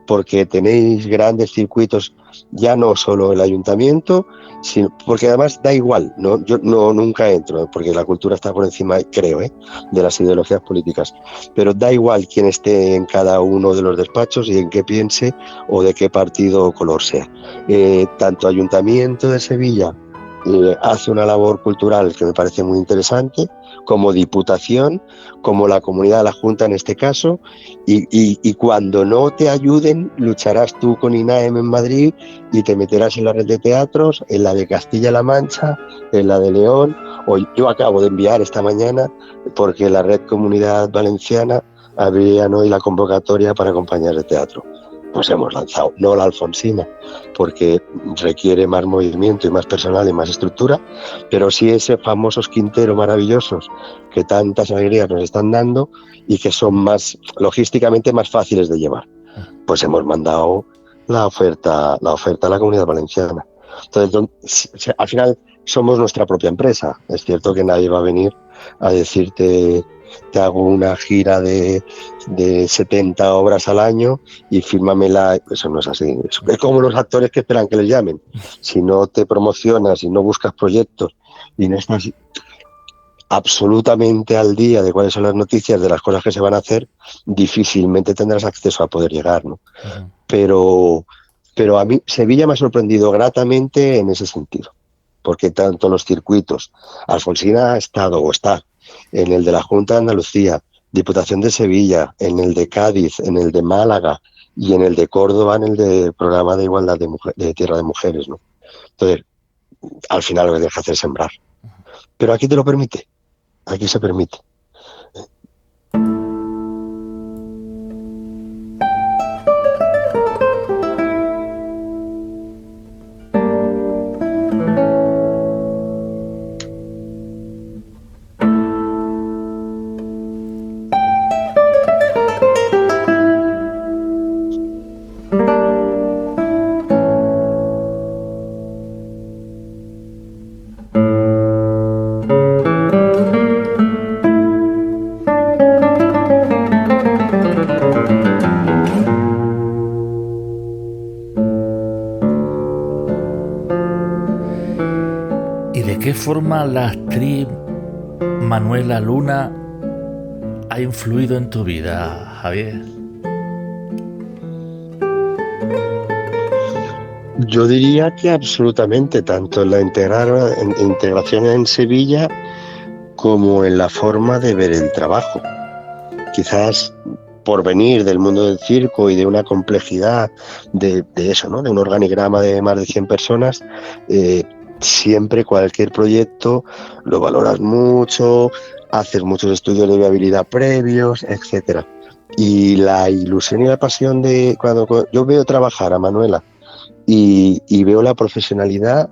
porque tenéis grandes circuitos, ya no solo el ayuntamiento, sino porque además da igual, ¿no? Yo nunca entro, porque la cultura está por encima, creo, de las ideologías políticas, pero da igual quién esté en cada uno de los despachos y en qué piense o de qué partido o color sea. Tanto Ayuntamiento de Sevilla hace una labor cultural que me parece muy interesante, como Diputación, como la Comunidad de la Junta en este caso, y cuando no te ayuden, lucharás tú con INAEM en Madrid y te meterás en la red de teatros, en la de Castilla-La Mancha, en la de León, o yo acabo de enviar esta mañana, porque la red Comunidad Valenciana abrían hoy la convocatoria para compañías de teatro. Pues hemos lanzado, no la Alfonsina, porque requiere más movimiento y más personal y más estructura, pero sí ese famosos Quintero maravillosos que tantas alegrías nos están dando y que son más logísticamente más fáciles de llevar. Pues hemos mandado la oferta a la Comunidad Valenciana. Entonces, al final somos nuestra propia empresa. Es cierto que nadie va a venir a decirte: te hago una gira de 70 obras al año y fírmamela. Eso no es así. Es como los actores que esperan que les llamen. Si no te promocionas, si no buscas proyectos y no estás absolutamente al día de cuáles son las noticias de las cosas que se van a hacer, difícilmente tendrás acceso a poder llegar, ¿no? Uh-huh. Pero a mí Sevilla me ha sorprendido gratamente en ese sentido, porque tanto los circuitos, Alfonsina ha estado o está en el de la Junta de Andalucía, Diputación de Sevilla, en el de Cádiz, en el de Málaga y en el de Córdoba, en el de Programa de Igualdad de Tierra de Mujeres, ¿no? Entonces, al final lo que tienes que hacer es sembrar. Pero aquí te lo permite, aquí se permite. ¿De qué forma la actriz Manuela Luna ha influido en tu vida, Javier? Yo diría que absolutamente, tanto en la integración en Sevilla como en la forma de ver el trabajo. Quizás por venir del mundo del circo y de una complejidad de eso, ¿no?, de un organigrama de más de 100 personas, siempre cualquier proyecto lo valoras mucho, haces muchos estudios de viabilidad previos, etcétera. Y la ilusión y la pasión de cuando yo veo trabajar a Manuela y veo la profesionalidad,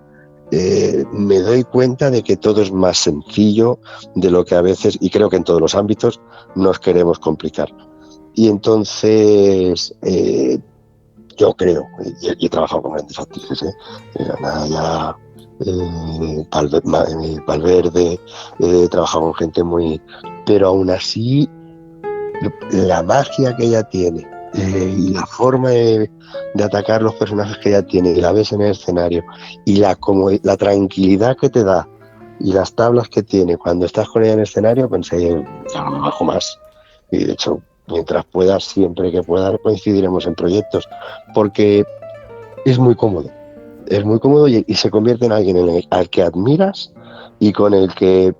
me doy cuenta de que todo es más sencillo de lo que a veces, y creo que en todos los ámbitos, nos queremos complicar. Y entonces yo creo, y he trabajado con grandes actrices, Naya, Valverde, he trabajado con gente muy... Pero aún así, la magia que ella tiene y la forma de atacar los personajes que ella tiene y la ves en el escenario y la tranquilidad que te da y las tablas que tiene cuando estás con ella en el escenario, pensé, ya no me bajo más. Y de hecho, mientras pueda, siempre que pueda, coincidiremos en proyectos, porque es muy cómodo y se convierte en alguien al que admiras y con el que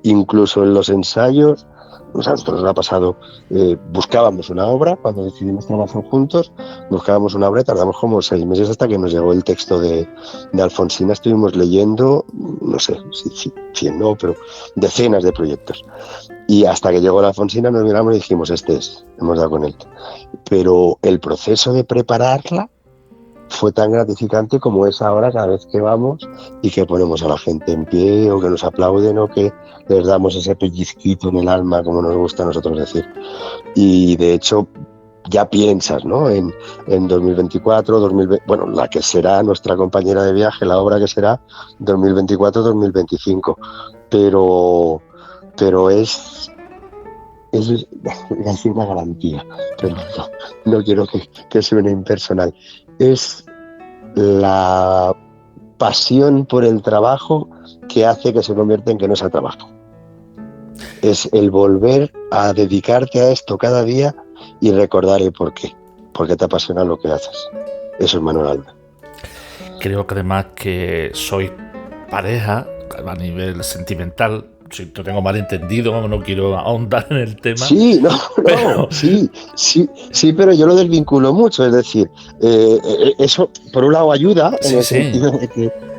incluso en los ensayos, pues a nosotros nos ha pasado, buscábamos una obra, cuando decidimos trabajar juntos, buscábamos una obra y tardamos como 6 meses hasta que nos llegó el texto de Alfonsina. Estuvimos leyendo, no sé, 100 no, pero decenas de proyectos. Y hasta que llegó la Alfonsina nos miramos y dijimos, hemos dado con él. Pero el proceso de prepararla fue tan gratificante como es ahora cada vez que vamos y que ponemos a la gente en pie o que nos aplauden o que les damos ese pellizquito en el alma, como nos gusta a nosotros decir. Y de hecho ya piensas, ¿no?, en 2024, 2020, bueno, la que será nuestra compañera de viaje, la obra que será 2024-2025, pero es una garantía, pero no quiero que suene impersonal. Es la pasión por el trabajo que hace que se convierta en que no sea trabajo. Es el volver a dedicarte a esto cada día y recordar el por qué. Porque te apasiona lo que haces. Eso es Manuel Alba. Creo que además que sois pareja a nivel sentimental. Si te tengo mal entendido, no quiero ahondar en el tema. Sí, sí, pero yo lo desvinculo mucho. Es decir, eso por un lado ayuda en el sentido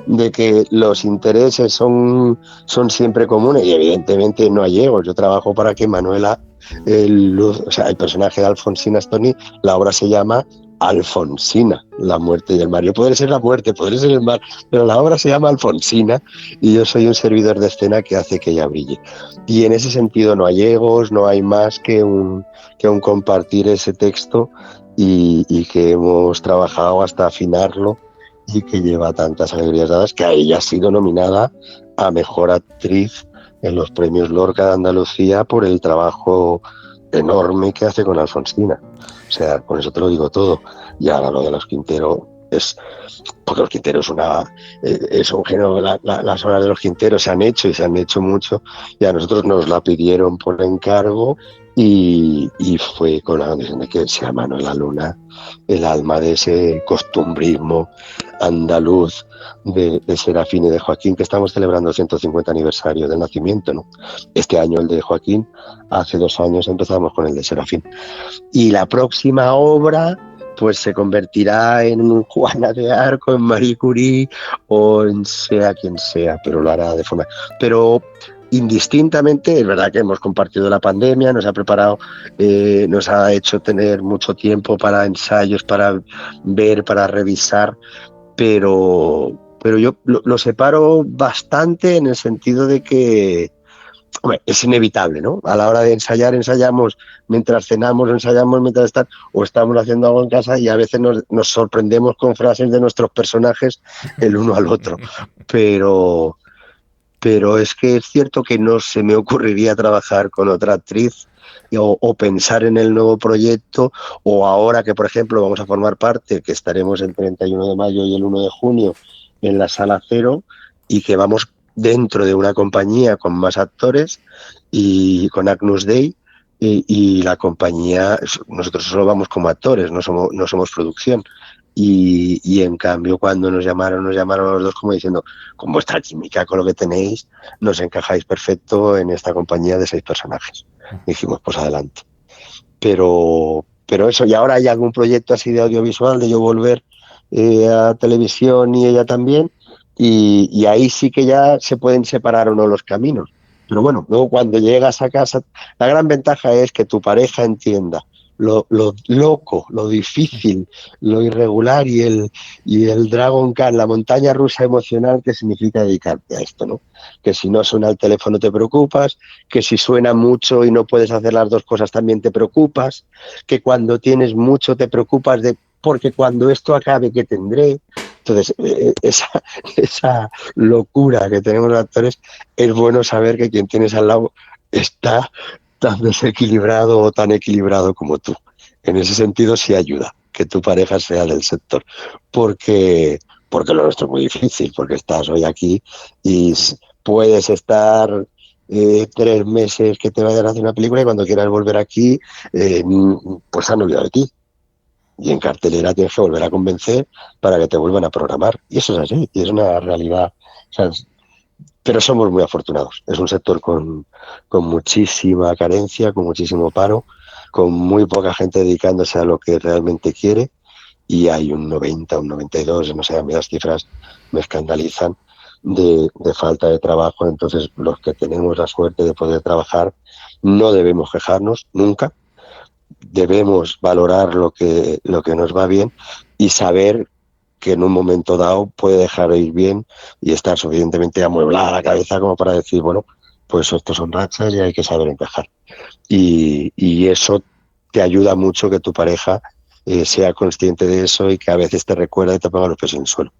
de que los intereses son siempre comunes y evidentemente no hay egos. Yo trabajo para que Manuela, el personaje de Alfonsina Storni, la obra se llama Alfonsina, la muerte y el mar. Yo podré ser la muerte, podré ser el mar, pero la obra se llama Alfonsina y yo soy un servidor de escena que hace que ella brille. Y en ese sentido no hay egos, no hay más que un compartir ese texto y que hemos trabajado hasta afinarlo y que lleva tantas alegrías dadas, que ella ha sido nominada a Mejor Actriz en los premios Lorca de Andalucía por el trabajo enorme que hace con Alfonsina. O sea, con eso te lo digo todo. Y ahora lo de Los Quintero porque Los Quinteros es un género. Las obras de Los Quinteros se han hecho y se han hecho mucho, y a nosotros nos la pidieron por encargo y fue con la condición de que sea Manuel la Luna el alma de ese costumbrismo andaluz de Serafín y de Joaquín, que estamos celebrando el 150 aniversario del nacimiento, ¿no? Este año el de Joaquín, hace 2 años empezamos con el de Serafín. Y la próxima obra pues se convertirá en Juana de Arco, en Marie Curie o en sea quien sea, pero lo hará de forma... Pero indistintamente, es verdad que hemos compartido la pandemia, nos ha preparado, nos ha hecho tener mucho tiempo para ensayos, para ver, para revisar, pero yo lo separo bastante en el sentido de que es inevitable, ¿no? A la hora de ensayar, ensayamos mientras cenamos, ensayamos mientras o estamos haciendo algo en casa, y a veces nos sorprendemos con frases de nuestros personajes el uno al otro. Pero es que es cierto que no se me ocurriría trabajar con otra actriz o pensar en el nuevo proyecto, o ahora que, por ejemplo, vamos a formar parte, que estaremos el 31 de mayo y el 1 de junio en la Sala Cero, y que vamos dentro de una compañía con más actores y con Agnus Dei, y la compañía, nosotros solo vamos como actores, no somos producción. Y en cambio cuando nos llamaron los dos como diciendo, con vuestra química, con lo que tenéis, nos encajáis perfecto en esta compañía de 6 personajes. Dijimos, pues adelante. Pero eso, y ahora hay algún proyecto así de audiovisual, de yo volver a televisión y ella también, y ahí sí que ya se pueden separar o no los caminos. Pero bueno, luego cuando llegas a casa, la gran ventaja es que tu pareja entienda lo loco, lo difícil, lo irregular y el Dragon Khan, la montaña rusa emocional que significa dedicarte a esto, ¿no? Que si no suena el teléfono te preocupas, que si suena mucho y no puedes hacer las 2 cosas también te preocupas, que cuando tienes mucho te preocupas porque cuando esto acabe, ¿qué tendré? Entonces, esa locura que tenemos los actores, es bueno saber que quien tienes al lado está tan desequilibrado o tan equilibrado como tú. en ese sentido sí ayuda que tu pareja sea del sector, porque lo nuestro es muy difícil, porque estás hoy aquí y puedes estar 3 meses que te vayan a hacer una película y cuando quieras volver aquí, pues han olvidado de ti. Y en cartelera tienes que volver a convencer para que te vuelvan a programar. Y eso es así, y es una realidad. O sea, pero somos muy afortunados. Es un sector con muchísima carencia, con muchísimo paro, con muy poca gente dedicándose a lo que realmente quiere, y hay un 90, un 92, no sé, a mí las cifras me escandalizan de falta de trabajo. Entonces, los que tenemos la suerte de poder trabajar no debemos quejarnos nunca, debemos valorar lo que nos va bien y saber que en un momento dado puede dejar de ir bien y estar suficientemente amueblada la cabeza como para decir, bueno, pues estos son rachas y hay que saber encajar. Y eso te ayuda mucho, que tu pareja sea consciente de eso y que a veces te recuerda y te ponga los pies en el suelo.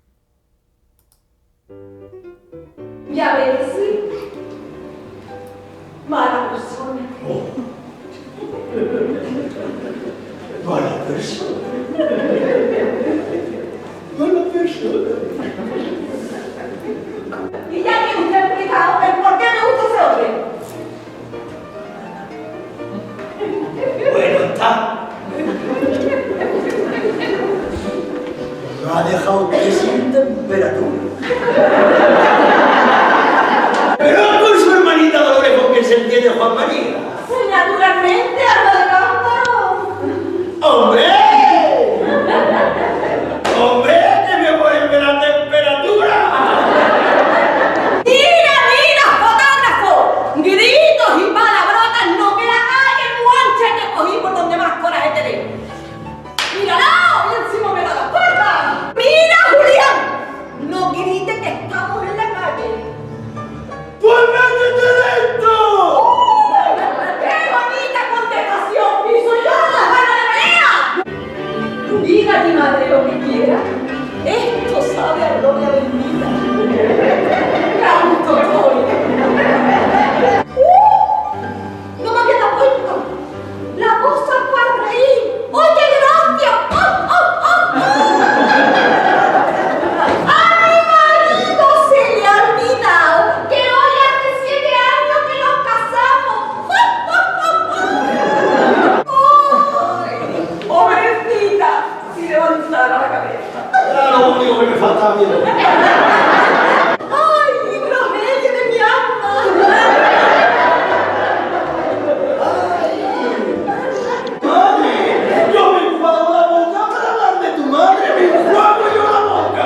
Ya ves, sí. Mala persona. Mala persona. Mala persona. Y ya que usted ha explicado el por qué me gusta ese hombre. Bueno, está. Lo ha dejado que sin temperatura. Pero con su hermanita Dolores, ¿con qué se entiende Juan María? Pues naturalmente, hablo de cántaro. ¡Hombre! ¡Hombre! ¡Que me vuelve la temperatura! ¡Mira, mira, fotógrafo! Gritos y palabrotas, no que la calle guanche que cogí por donde más coraje te dé. ¡Míralo! Y encima me da la puerta. ¡Mira, Julián! No grite que estamos en la calle. ¡Pues métete dentro! ¡Qué bonita contestación! ¡Y soy yo la gana de pelea! Diga a mi madre lo que quiera. Esto sabe a gloria bendita. ¡Qué gusto estoy! ¡No me había dado cuenta! ¡La cosa para reír! ¡Oye, gracias! ¡Oh, oh, oh! ¡A mi marido se le ha olvidado que hoy hace 7 años que nos casamos! ¡Ay! ¡Pobrecita! Si levantara la cabeza. Era lo único que me faltaba a mí. ¡Ay, Rogelio de mi alma! ¡Madre! ¡Yo me enjuago la boca para hablar de tu madre! ¡Me enjuago yo la boca!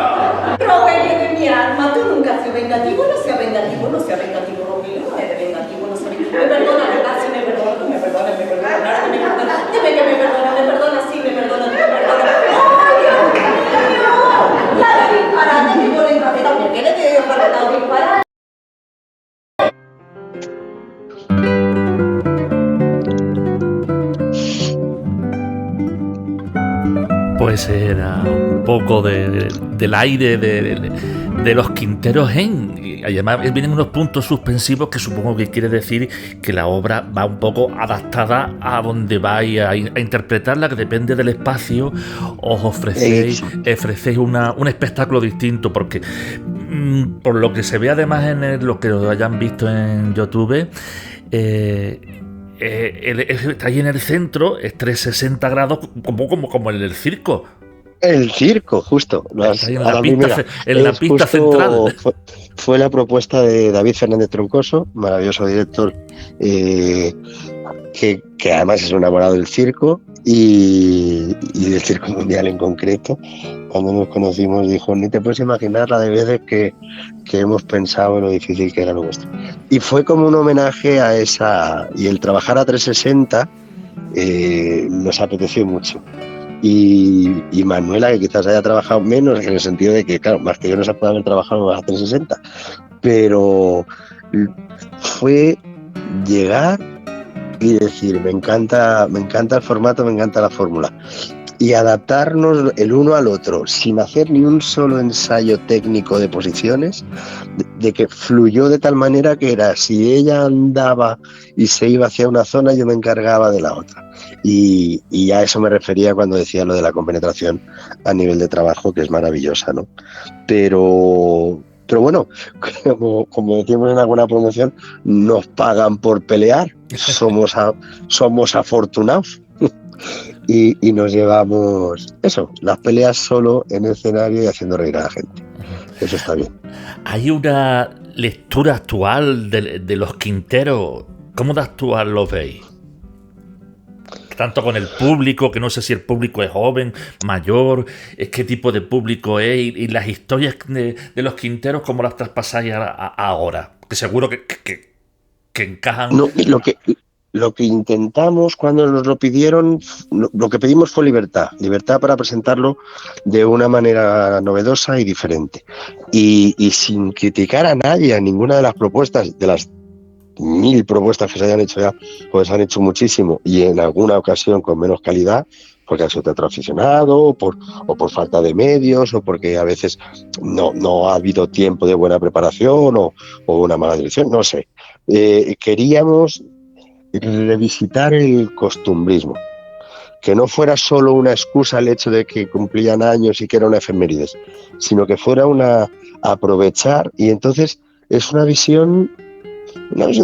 Rogelio de mi alma, tú nunca has sido vengativo, no sea vengativo, no sea vengativo, Rogelio, no eres vengativo, no sea vengativo. Me perdona, ¿verdad? Sí, me perdona, me perdona, me perdona, claro que me perdona. Dime que me perdona, sí, me perdona, me perdona. ¡Ay, Dios mío! La de disparate que yo le encargué también, que le he encargado disparar. Pues era un poco del aire de los Quinteros y además vienen unos puntos suspensivos que supongo que quiere decir que la obra va un poco adaptada a donde vais a interpretarla, que depende del espacio os ofrecéis un espectáculo distinto, porque por lo que se ve además en lo que lo hayan visto en YouTube, está ahí en el centro, es 360 grados, como en el circo. El circo, justo. En la pista central. Fue la propuesta de David Fernández Troncoso, maravilloso director, que además es un enamorado del circo y del circo mundial en concreto. Cuando nos conocimos dijo, ni te puedes imaginar la de veces que hemos pensado en lo difícil que era lo vuestro. Y fue como un homenaje a esa... Y el trabajar a 360 nos apeteció mucho. Y Manuela, que quizás haya trabajado menos, en el sentido de que, claro, más que yo no se puede haber trabajado a 360, pero fue llegar y decir, me encanta el formato, me encanta la fórmula. y adaptarnos el uno al otro sin hacer ni un solo ensayo técnico de posiciones, de que fluyó de tal manera que era, si ella andaba y se iba hacia una zona, yo me encargaba de la otra. Y a eso me refería cuando decía lo de la compenetración a nivel de trabajo, que es maravillosa, ¿no? Pero bueno, como decimos en alguna promoción, nos pagan por pelear, somos afortunados. Y nos llevamos eso, las peleas solo en el escenario y haciendo reír a la gente. Eso está bien. Hay una lectura actual de los Quinteros. ¿Cómo de actual los veis? Tanto con el público, que no sé si el público es joven, mayor, qué tipo de público es, y las historias de los Quinteros, ¿cómo las traspasáis ahora? Que seguro que encajan. No, lo que intentamos cuando nos lo pidieron, lo que pedimos fue libertad para presentarlo de una manera novedosa y diferente. Y sin criticar a nadie, a ninguna de las propuestas, de las 1000 propuestas que se hayan hecho ya, pues han hecho muchísimo, y en alguna ocasión con menos calidad, porque ha sido teatro aficionado, o por falta de medios, o porque a veces no ha habido tiempo de buena preparación, o una mala dirección, no sé. Queríamos revisitar el costumbrismo, que no fuera solo una excusa el hecho de que cumplían años y que era una efemérides, sino que fuera una aprovechar, y entonces es una visión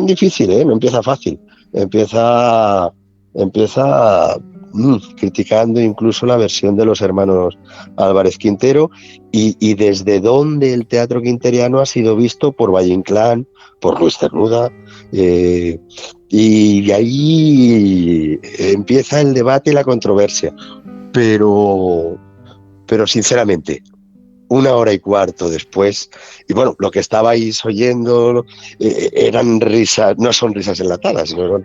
difícil, no empieza fácil, empieza criticando incluso la versión de los hermanos Álvarez Quintero y desde donde el teatro quinteriano ha sido visto por Valle Inclán, por Luis Cernuda, y de ahí empieza el debate y la controversia, pero sinceramente 1 hora y cuarto después, y bueno, lo que estabais oyendo eran risas, no son risas enlatadas, sino son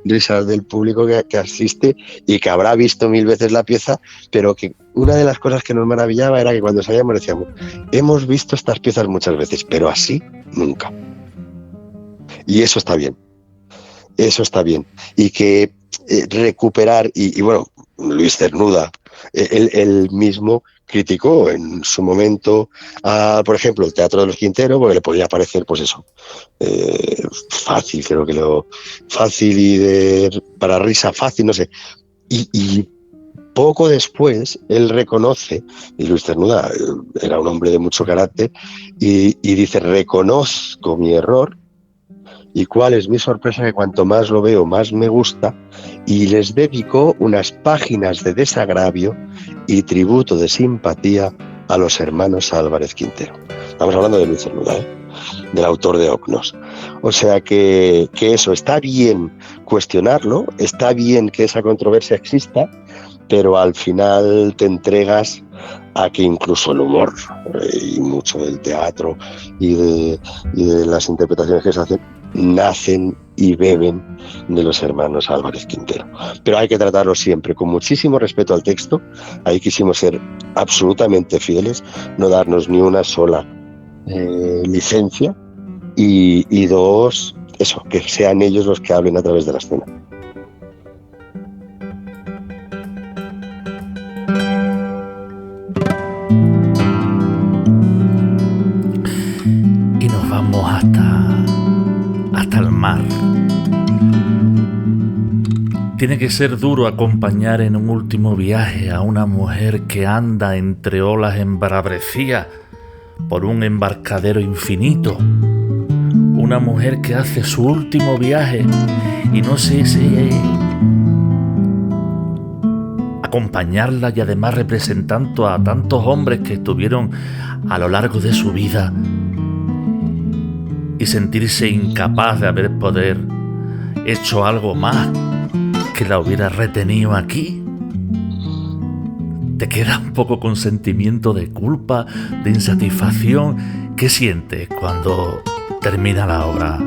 risas del público que asiste y que habrá visto 1000 veces la pieza, pero que una de las cosas que nos maravillaba era que cuando salíamos decíamos, hemos visto estas piezas muchas veces, pero así nunca. Y eso está bien. Y que recuperar, y bueno, Luis Cernuda, él mismo criticó en su momento, por ejemplo, el Teatro de los Quinteros, porque le podía parecer, pues eso, fácil, creo que fácil y para risa fácil, no sé. Y poco después él reconoce, y Luis Cernuda era un hombre de mucho carácter, y dice, reconozco mi error, y cuál es mi sorpresa, que cuanto más lo veo, más me gusta, y les dedicó unas páginas de desagravio y tributo de simpatía a los hermanos Álvarez Quintero. Estamos hablando de Luis Cernuda, del autor de Ocnos. O sea que eso, está bien cuestionarlo, está bien que esa controversia exista, pero al final te entregas a que incluso el humor y mucho del teatro y de las interpretaciones que se hacen nacen y beben de los hermanos Álvarez Quintero. Pero hay que tratarlo siempre con muchísimo respeto al texto. Ahí quisimos ser absolutamente fieles, no darnos ni una sola licencia, y dos, eso, que sean ellos los que hablen a través de la escena. Y nos vamos hasta el mar. Tiene que ser duro acompañar en un último viaje a una mujer que anda entre olas embravecidas por un embarcadero infinito. Una mujer que hace su último viaje y no sé si acompañarla, y además representando a tantos hombres que estuvieron a lo largo de su vida, y sentirse incapaz de haber hecho algo más que la hubiera retenido aquí. ¿Te queda un poco con sentimiento de culpa, de insatisfacción? ¿Qué sientes cuando termina la obra?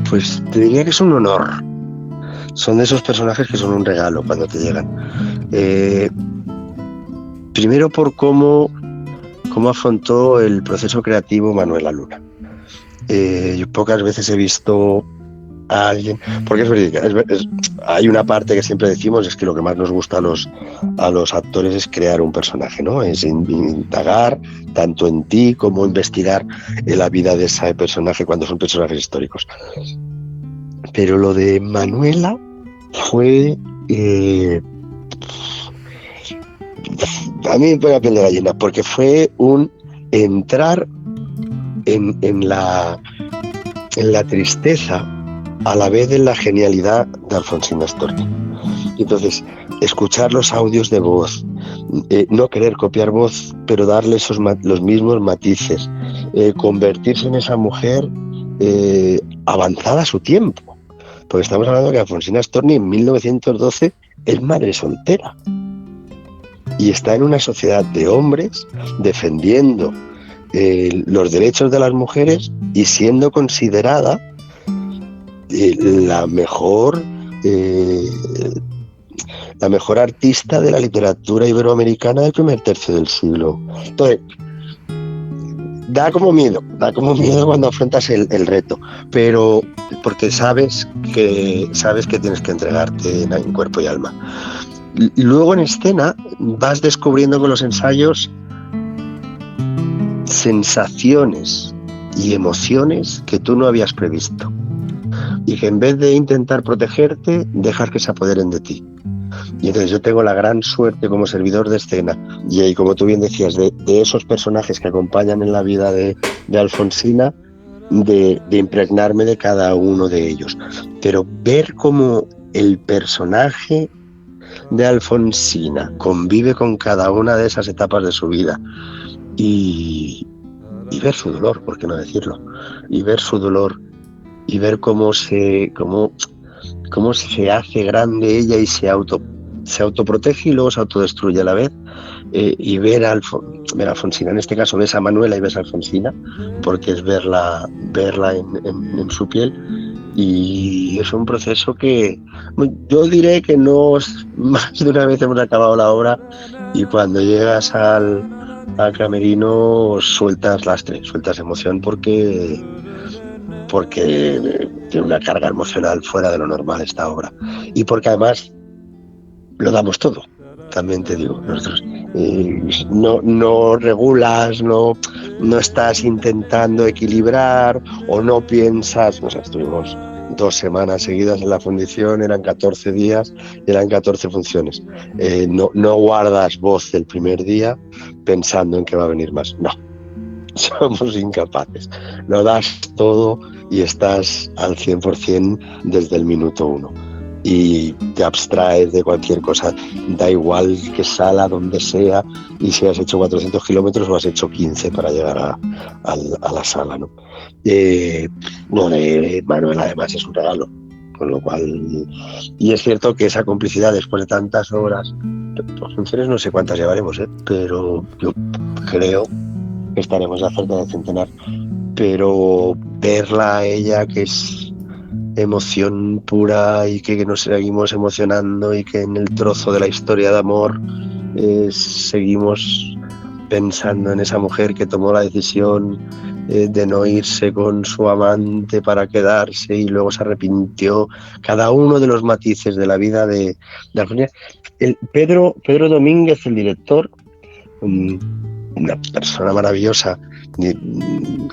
Pues te diría que es un honor. Son de esos personajes que son un regalo cuando te llegan. Primero por cómo afrontó el proceso creativo Manuela Luna. Yo pocas veces he visto a alguien, porque es verídica. Hay una parte que siempre decimos, es que lo que más nos gusta a los actores es crear un personaje, ¿no? Es indagar tanto en ti como investigar en la vida de ese personaje cuando son personajes históricos. Pero lo de Manuela fue... a mí me pone la piel de gallina, porque fue un entrar en la tristeza a la vez de la genialidad de Alfonsina Storni. Entonces, escuchar los audios de voz, no querer copiar voz, pero darle los mismos matices, convertirse en esa mujer avanzada a su tiempo. Porque estamos hablando que Alfonsina Storni en 1912 es madre soltera y está en una sociedad de hombres defendiendo los derechos de las mujeres y siendo considerada la mejor artista de la literatura iberoamericana del primer tercio del siglo. Entonces, da como miedo cuando afrontas el reto, pero porque sabes que tienes que entregarte en cuerpo y alma. Luego en escena vas descubriendo con los ensayos sensaciones y emociones que tú no habías previsto y que en vez de intentar protegerte dejas que se apoderen de ti. Y entonces yo tengo la gran suerte como servidor de escena y como tú bien decías, de esos personajes que acompañan en la vida de Alfonsina, de impregnarme de cada uno de ellos. Pero ver cómo el personaje de Alfonsina convive con cada una de esas etapas de su vida y ver su dolor, ¿por qué no decirlo? Y ver su dolor y ver cómo se hace grande ella y se autoprotege y luego se autodestruye a la vez, y ver a Alfonsina, en este caso ves a Manuela y ves a Alfonsina, porque es verla en su piel, y es un proceso que yo diré que no más de una vez hemos acabado la obra y cuando llegas al camerino sueltas lastre, sueltas emoción porque tiene una carga emocional fuera de lo normal esta obra y porque además lo damos todo, también te digo, nosotros no regulas, no estás intentando equilibrar o no piensas, estuvimos 2 semanas seguidas en la fundición, eran 14 días, eran 14 funciones, no guardas voz del primer día pensando en que va a venir más, no, somos incapaces, lo das todo y estás al 100% desde el minuto 1 y te abstraes de cualquier cosa, da igual que sala donde sea y si has hecho 400 kilómetros o has hecho 15 para llegar a la sala, ¿no? Manuel además es un regalo, con lo cual, y es cierto que esa complicidad después de tantas horas, las funciones no sé cuántas llevaremos, pero yo creo que estaremos a cerca de centenar, pero verla a ella, que es emoción pura y que nos seguimos emocionando y que en el trozo de la historia de amor seguimos pensando en esa mujer que tomó la decisión de no irse con su amante para quedarse y luego se arrepintió, cada uno de los matices de la vida de Alfonsina. Pedro Domínguez, el director, una persona maravillosa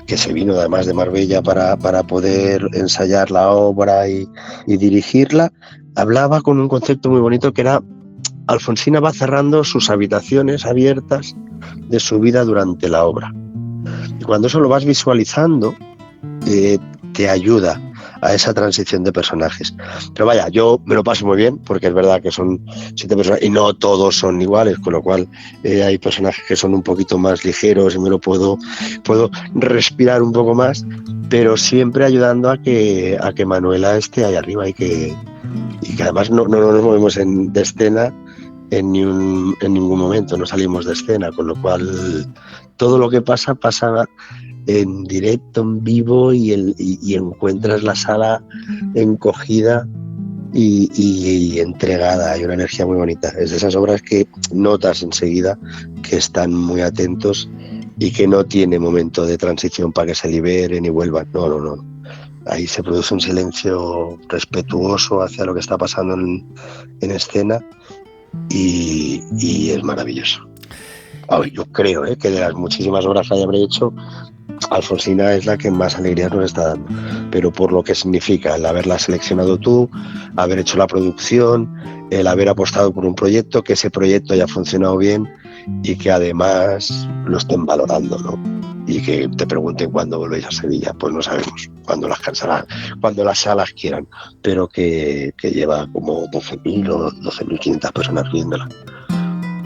que se vino además de Marbella para poder ensayar la obra y dirigirla, hablaba con un concepto muy bonito que era: Alfonsina va cerrando sus habitaciones abiertas de su vida durante la obra, y cuando eso lo vas visualizando te ayuda a esa transición de personajes. Pero vaya, yo me lo paso muy bien porque es verdad que son 7 personajes y no todos son iguales, con lo cual hay personajes que son un poquito más ligeros y me lo puedo respirar un poco más, pero siempre ayudando a que Manuela esté ahí arriba y que además no nos movemos de escena en ningún momento, no salimos de escena, con lo cual todo lo que pasa en directo, en vivo, y encuentras la sala encogida y entregada. Hay una energía muy bonita. Es de esas obras que notas enseguida que están muy atentos y que no tiene momento de transición para que se liberen y vuelvan. No. ahí se produce un silencio respetuoso hacia lo que está pasando en escena y es maravilloso. Yo creo que de las muchísimas obras que habré hecho, Alfonsina es la que más alegría nos está dando, pero por lo que significa el haberla seleccionado tú, haber hecho la producción, el haber apostado por un proyecto, que ese proyecto haya funcionado bien y que además lo estén valorando, ¿no? Y que te pregunten cuándo volvéis a Sevilla, pues no sabemos, cuándo las cansarán, cuándo las salas quieran, pero que lleva como 12.000 o 12.500 personas viéndola.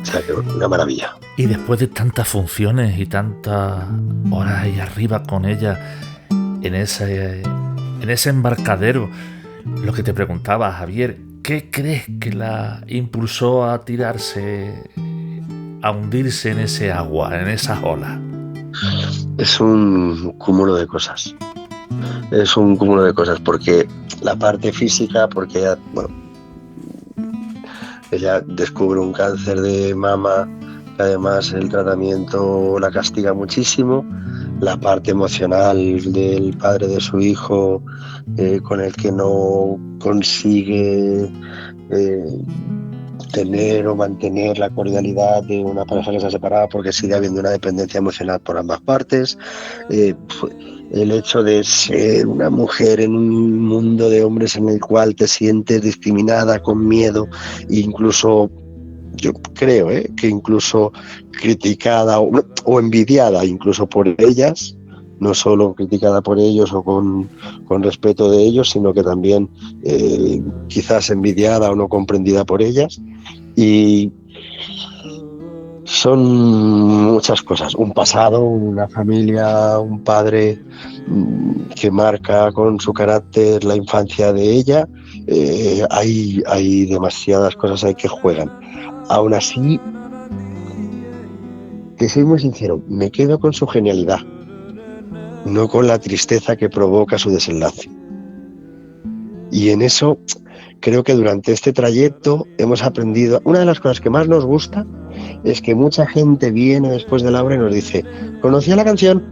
O sea, que una maravilla. Y después de tantas funciones y tantas horas ahí arriba con ella, en ese embarcadero, lo que te preguntaba, Javier, ¿qué crees que la impulsó a tirarse, a hundirse en ese agua, en esas olas? Es un cúmulo de cosas. Es un cúmulo de cosas, porque la parte física, porque ella descubre un cáncer de mama, que además el tratamiento la castiga muchísimo. La parte emocional del padre de su hijo, con el que no consigue tener o mantener la cordialidad de una pareja que se ha separado porque sigue habiendo una dependencia emocional por ambas partes. El hecho de ser una mujer en un mundo de hombres en el cual te sientes discriminada, con miedo, incluso yo creo que incluso criticada o envidiada incluso por ellas, no solo criticada por ellos o con respeto de ellos, sino que también quizás envidiada o no comprendida por ellas. Y son muchas cosas, un pasado, una familia, un padre que marca con su carácter la infancia de ella. Hay demasiadas cosas ahí que juegan. Aún así, te soy muy sincero, me quedo con su genialidad, no con la tristeza que provoca su desenlace. Y en eso creo que durante este trayecto hemos aprendido. Una de las cosas que más nos gusta es que mucha gente viene después de la obra y nos dice: ¿conocía la canción?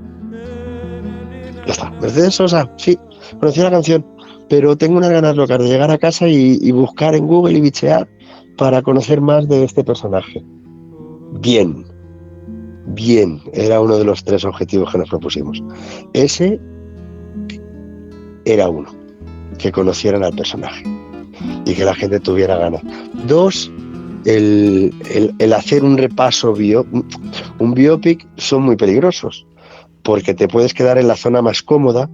Ya está. Mercedes Sosa, sí, conocía la canción, pero tengo unas ganas locas de llegar a casa y buscar en Google y bichear para conocer más de este personaje. Bien, era uno de los 3 objetivos que nos propusimos. Ese era uno, que conocieran al personaje y que la gente tuviera ganas. 2, el hacer un repaso un biopic son muy peligrosos, porque te puedes quedar en la zona más cómoda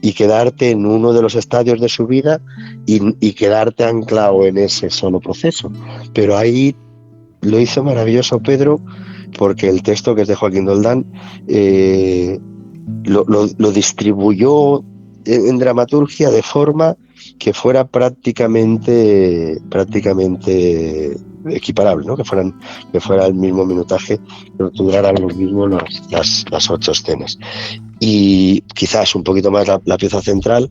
y quedarte en uno de los estadios de su vida y quedarte anclado en ese solo proceso. Pero ahí lo hizo maravilloso Pedro, porque el texto, que es de Joaquín Doldán, lo distribuyó en dramaturgia de forma que fuera prácticamente equiparable, ¿no? Que fuera el mismo minutaje, pero duraran los mismos las 8 escenas. Y quizás un poquito más la pieza central,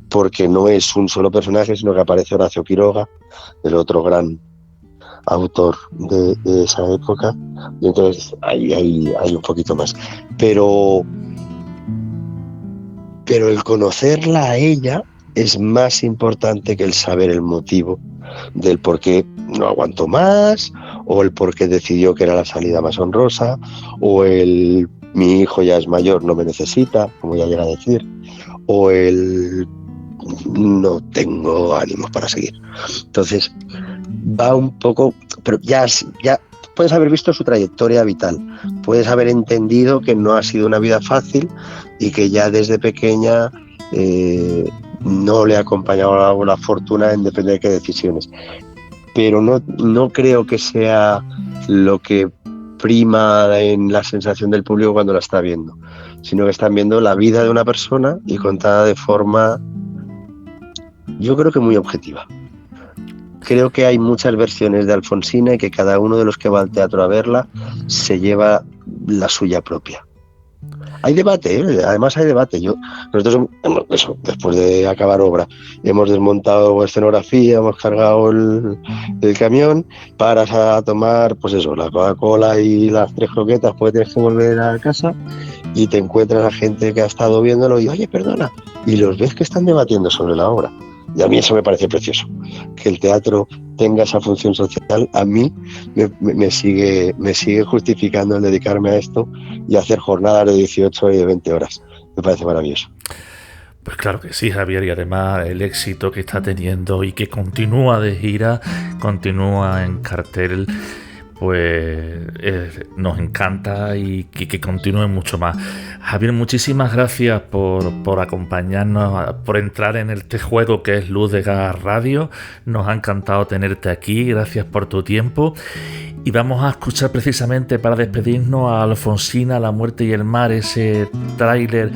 porque no es un solo personaje, sino que aparece Horacio Quiroga, el otro gran autor de esa época, y entonces hay un poquito más. Pero el conocerla a ella es más importante que el saber el motivo del por qué no aguantó más, o el por qué decidió que era la salida más honrosa, o el mi hijo ya es mayor, no me necesita, como ya llega a decir, o el no tengo ánimos para seguir. Entonces va un poco, pero ya puedes haber visto su trayectoria vital, puedes haber entendido que no ha sido una vida fácil y que ya desde pequeña no le ha acompañado la fortuna en depender de qué decisiones. Pero no creo que sea lo que prima en la sensación del público cuando la está viendo, sino que están viendo la vida de una persona y contada de forma, yo creo que muy objetiva. Creo que hay muchas versiones de Alfonsina y que cada uno de los que va al teatro a verla se lleva la suya propia. Hay debate, además hay debate. Nosotros, después de acabar obra, hemos desmontado escenografía, hemos cargado el camión, paras a tomar, pues eso, la Coca-Cola y las 3 croquetas, porque tienes que volver a casa y te encuentras a gente que ha estado viéndolo y, oye, perdona, y los ves que están debatiendo sobre la obra. Y a mí eso me parece precioso, que el teatro tenga esa función social. A mí me sigue justificando el dedicarme a esto y hacer jornadas de 18 y de 20 horas. Me parece maravilloso. Pues claro que sí, Javier, y además el éxito que está teniendo y que continúa de gira, continúa en cartel, pues nos encanta y que continúe mucho más. Javier, muchísimas gracias por acompañarnos, por entrar en este juego que es Luz de Gas Radio. Nos ha encantado tenerte aquí, gracias por tu tiempo. Y vamos a escuchar precisamente para despedirnos a Alfonsina, La muerte y el mar, ese tráiler,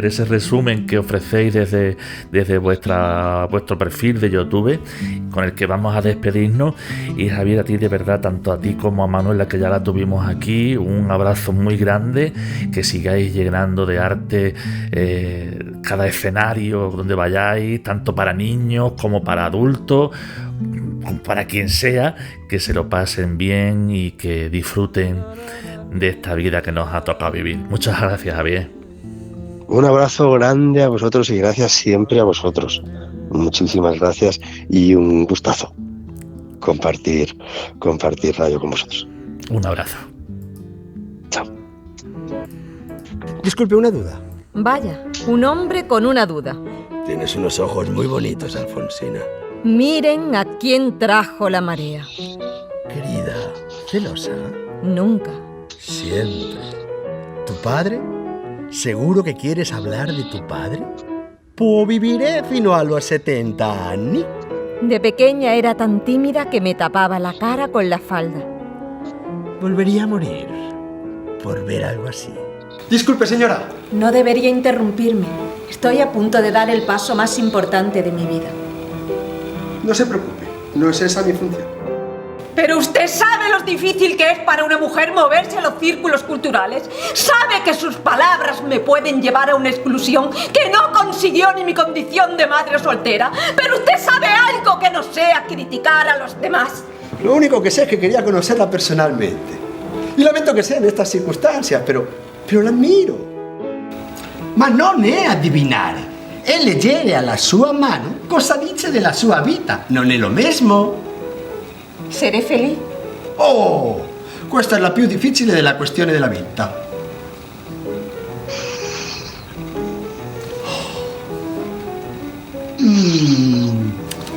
ese resumen que ofrecéis desde vuestro perfil de YouTube, con el que vamos a despedirnos. Y Javier, a ti de verdad, tanto a ti como a Manuela, que ya la tuvimos aquí, un abrazo muy grande, que sigáis llenando de arte cada escenario donde vayáis, tanto para niños como para adultos, para quien sea, que se lo pasen bien y que disfruten de esta vida que nos ha tocado vivir. Muchas gracias, Javier. Un abrazo grande a vosotros y gracias siempre a vosotros. Muchísimas gracias y un gustazo compartir radio con vosotros. Un abrazo. Chao. Disculpe, una duda. Vaya, un hombre con una duda. Tienes unos ojos muy bonitos, Alfonsina. Miren a quién trajo la marea. Querida, ¿celosa? Nunca. Siempre. ¿Tu padre? ¿Seguro que quieres hablar de tu padre? Pues viviré fino a los 70 años. De pequeña era tan tímida que me tapaba la cara con la falda. Volvería a morir por ver algo así. Disculpe, señora. No debería interrumpirme. Estoy a punto de dar el paso más importante de mi vida. No se preocupe, no es esa mi función. Pero usted sabe lo difícil que es para una mujer moverse a los círculos culturales. Sabe que sus palabras me pueden llevar a una exclusión que no consiguió ni mi condición de madre soltera. Pero usted sabe algo que no sea criticar a los demás. Lo único que sé es que quería conocerla personalmente. Y lamento que sea en estas circunstancias, pero la admiro. Ma non è adivinare. E leggere alla sua mano cosa dice della sua vita. Non è lo mesmo. Seré feliz. Oh, questa è la più difficile della questione della vita.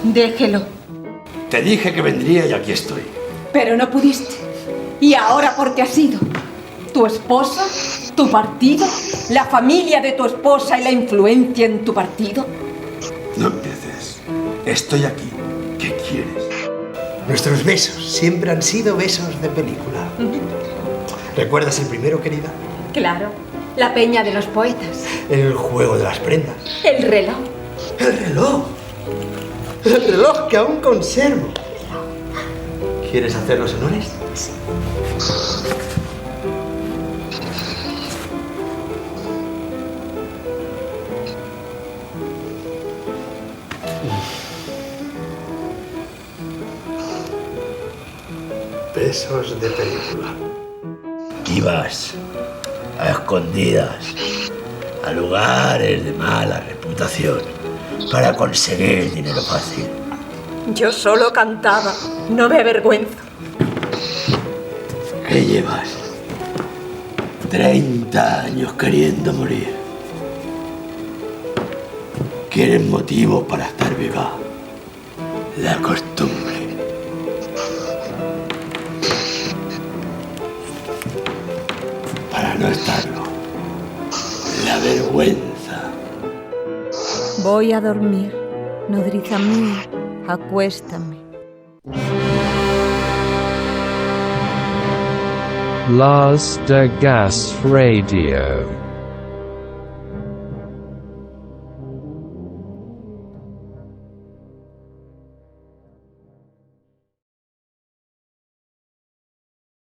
Déjelo. Te dije que vendría y aquí estoy. Pero no pudiste. Y ahora, ¿por qué ha sido? ¿Tu esposa? ¿Tu partido? ¿La familia de tu esposa y la influencia en tu partido? No empieces. Estoy aquí. ¿Qué quieres? Nuestros besos siempre han sido besos de película. ¿Recuerdas el primero, querida? Claro. La peña de los poetas. El juego de las prendas. El reloj. El reloj. El reloj que aún conservo. ¿Quieres hacer los honores? Sí. Besos de película. Ibas a escondidas a lugares de mala reputación para conseguir dinero fácil. Yo solo cantaba, no me avergüenzo. ¿Qué llevas? 30 años queriendo morir. ¿Quieres motivos para estar viva? La costumbre. Para no estarlo. La vergüenza. Voy a dormir. Nodriza mía, acuéstame. Luz de Gas Radio.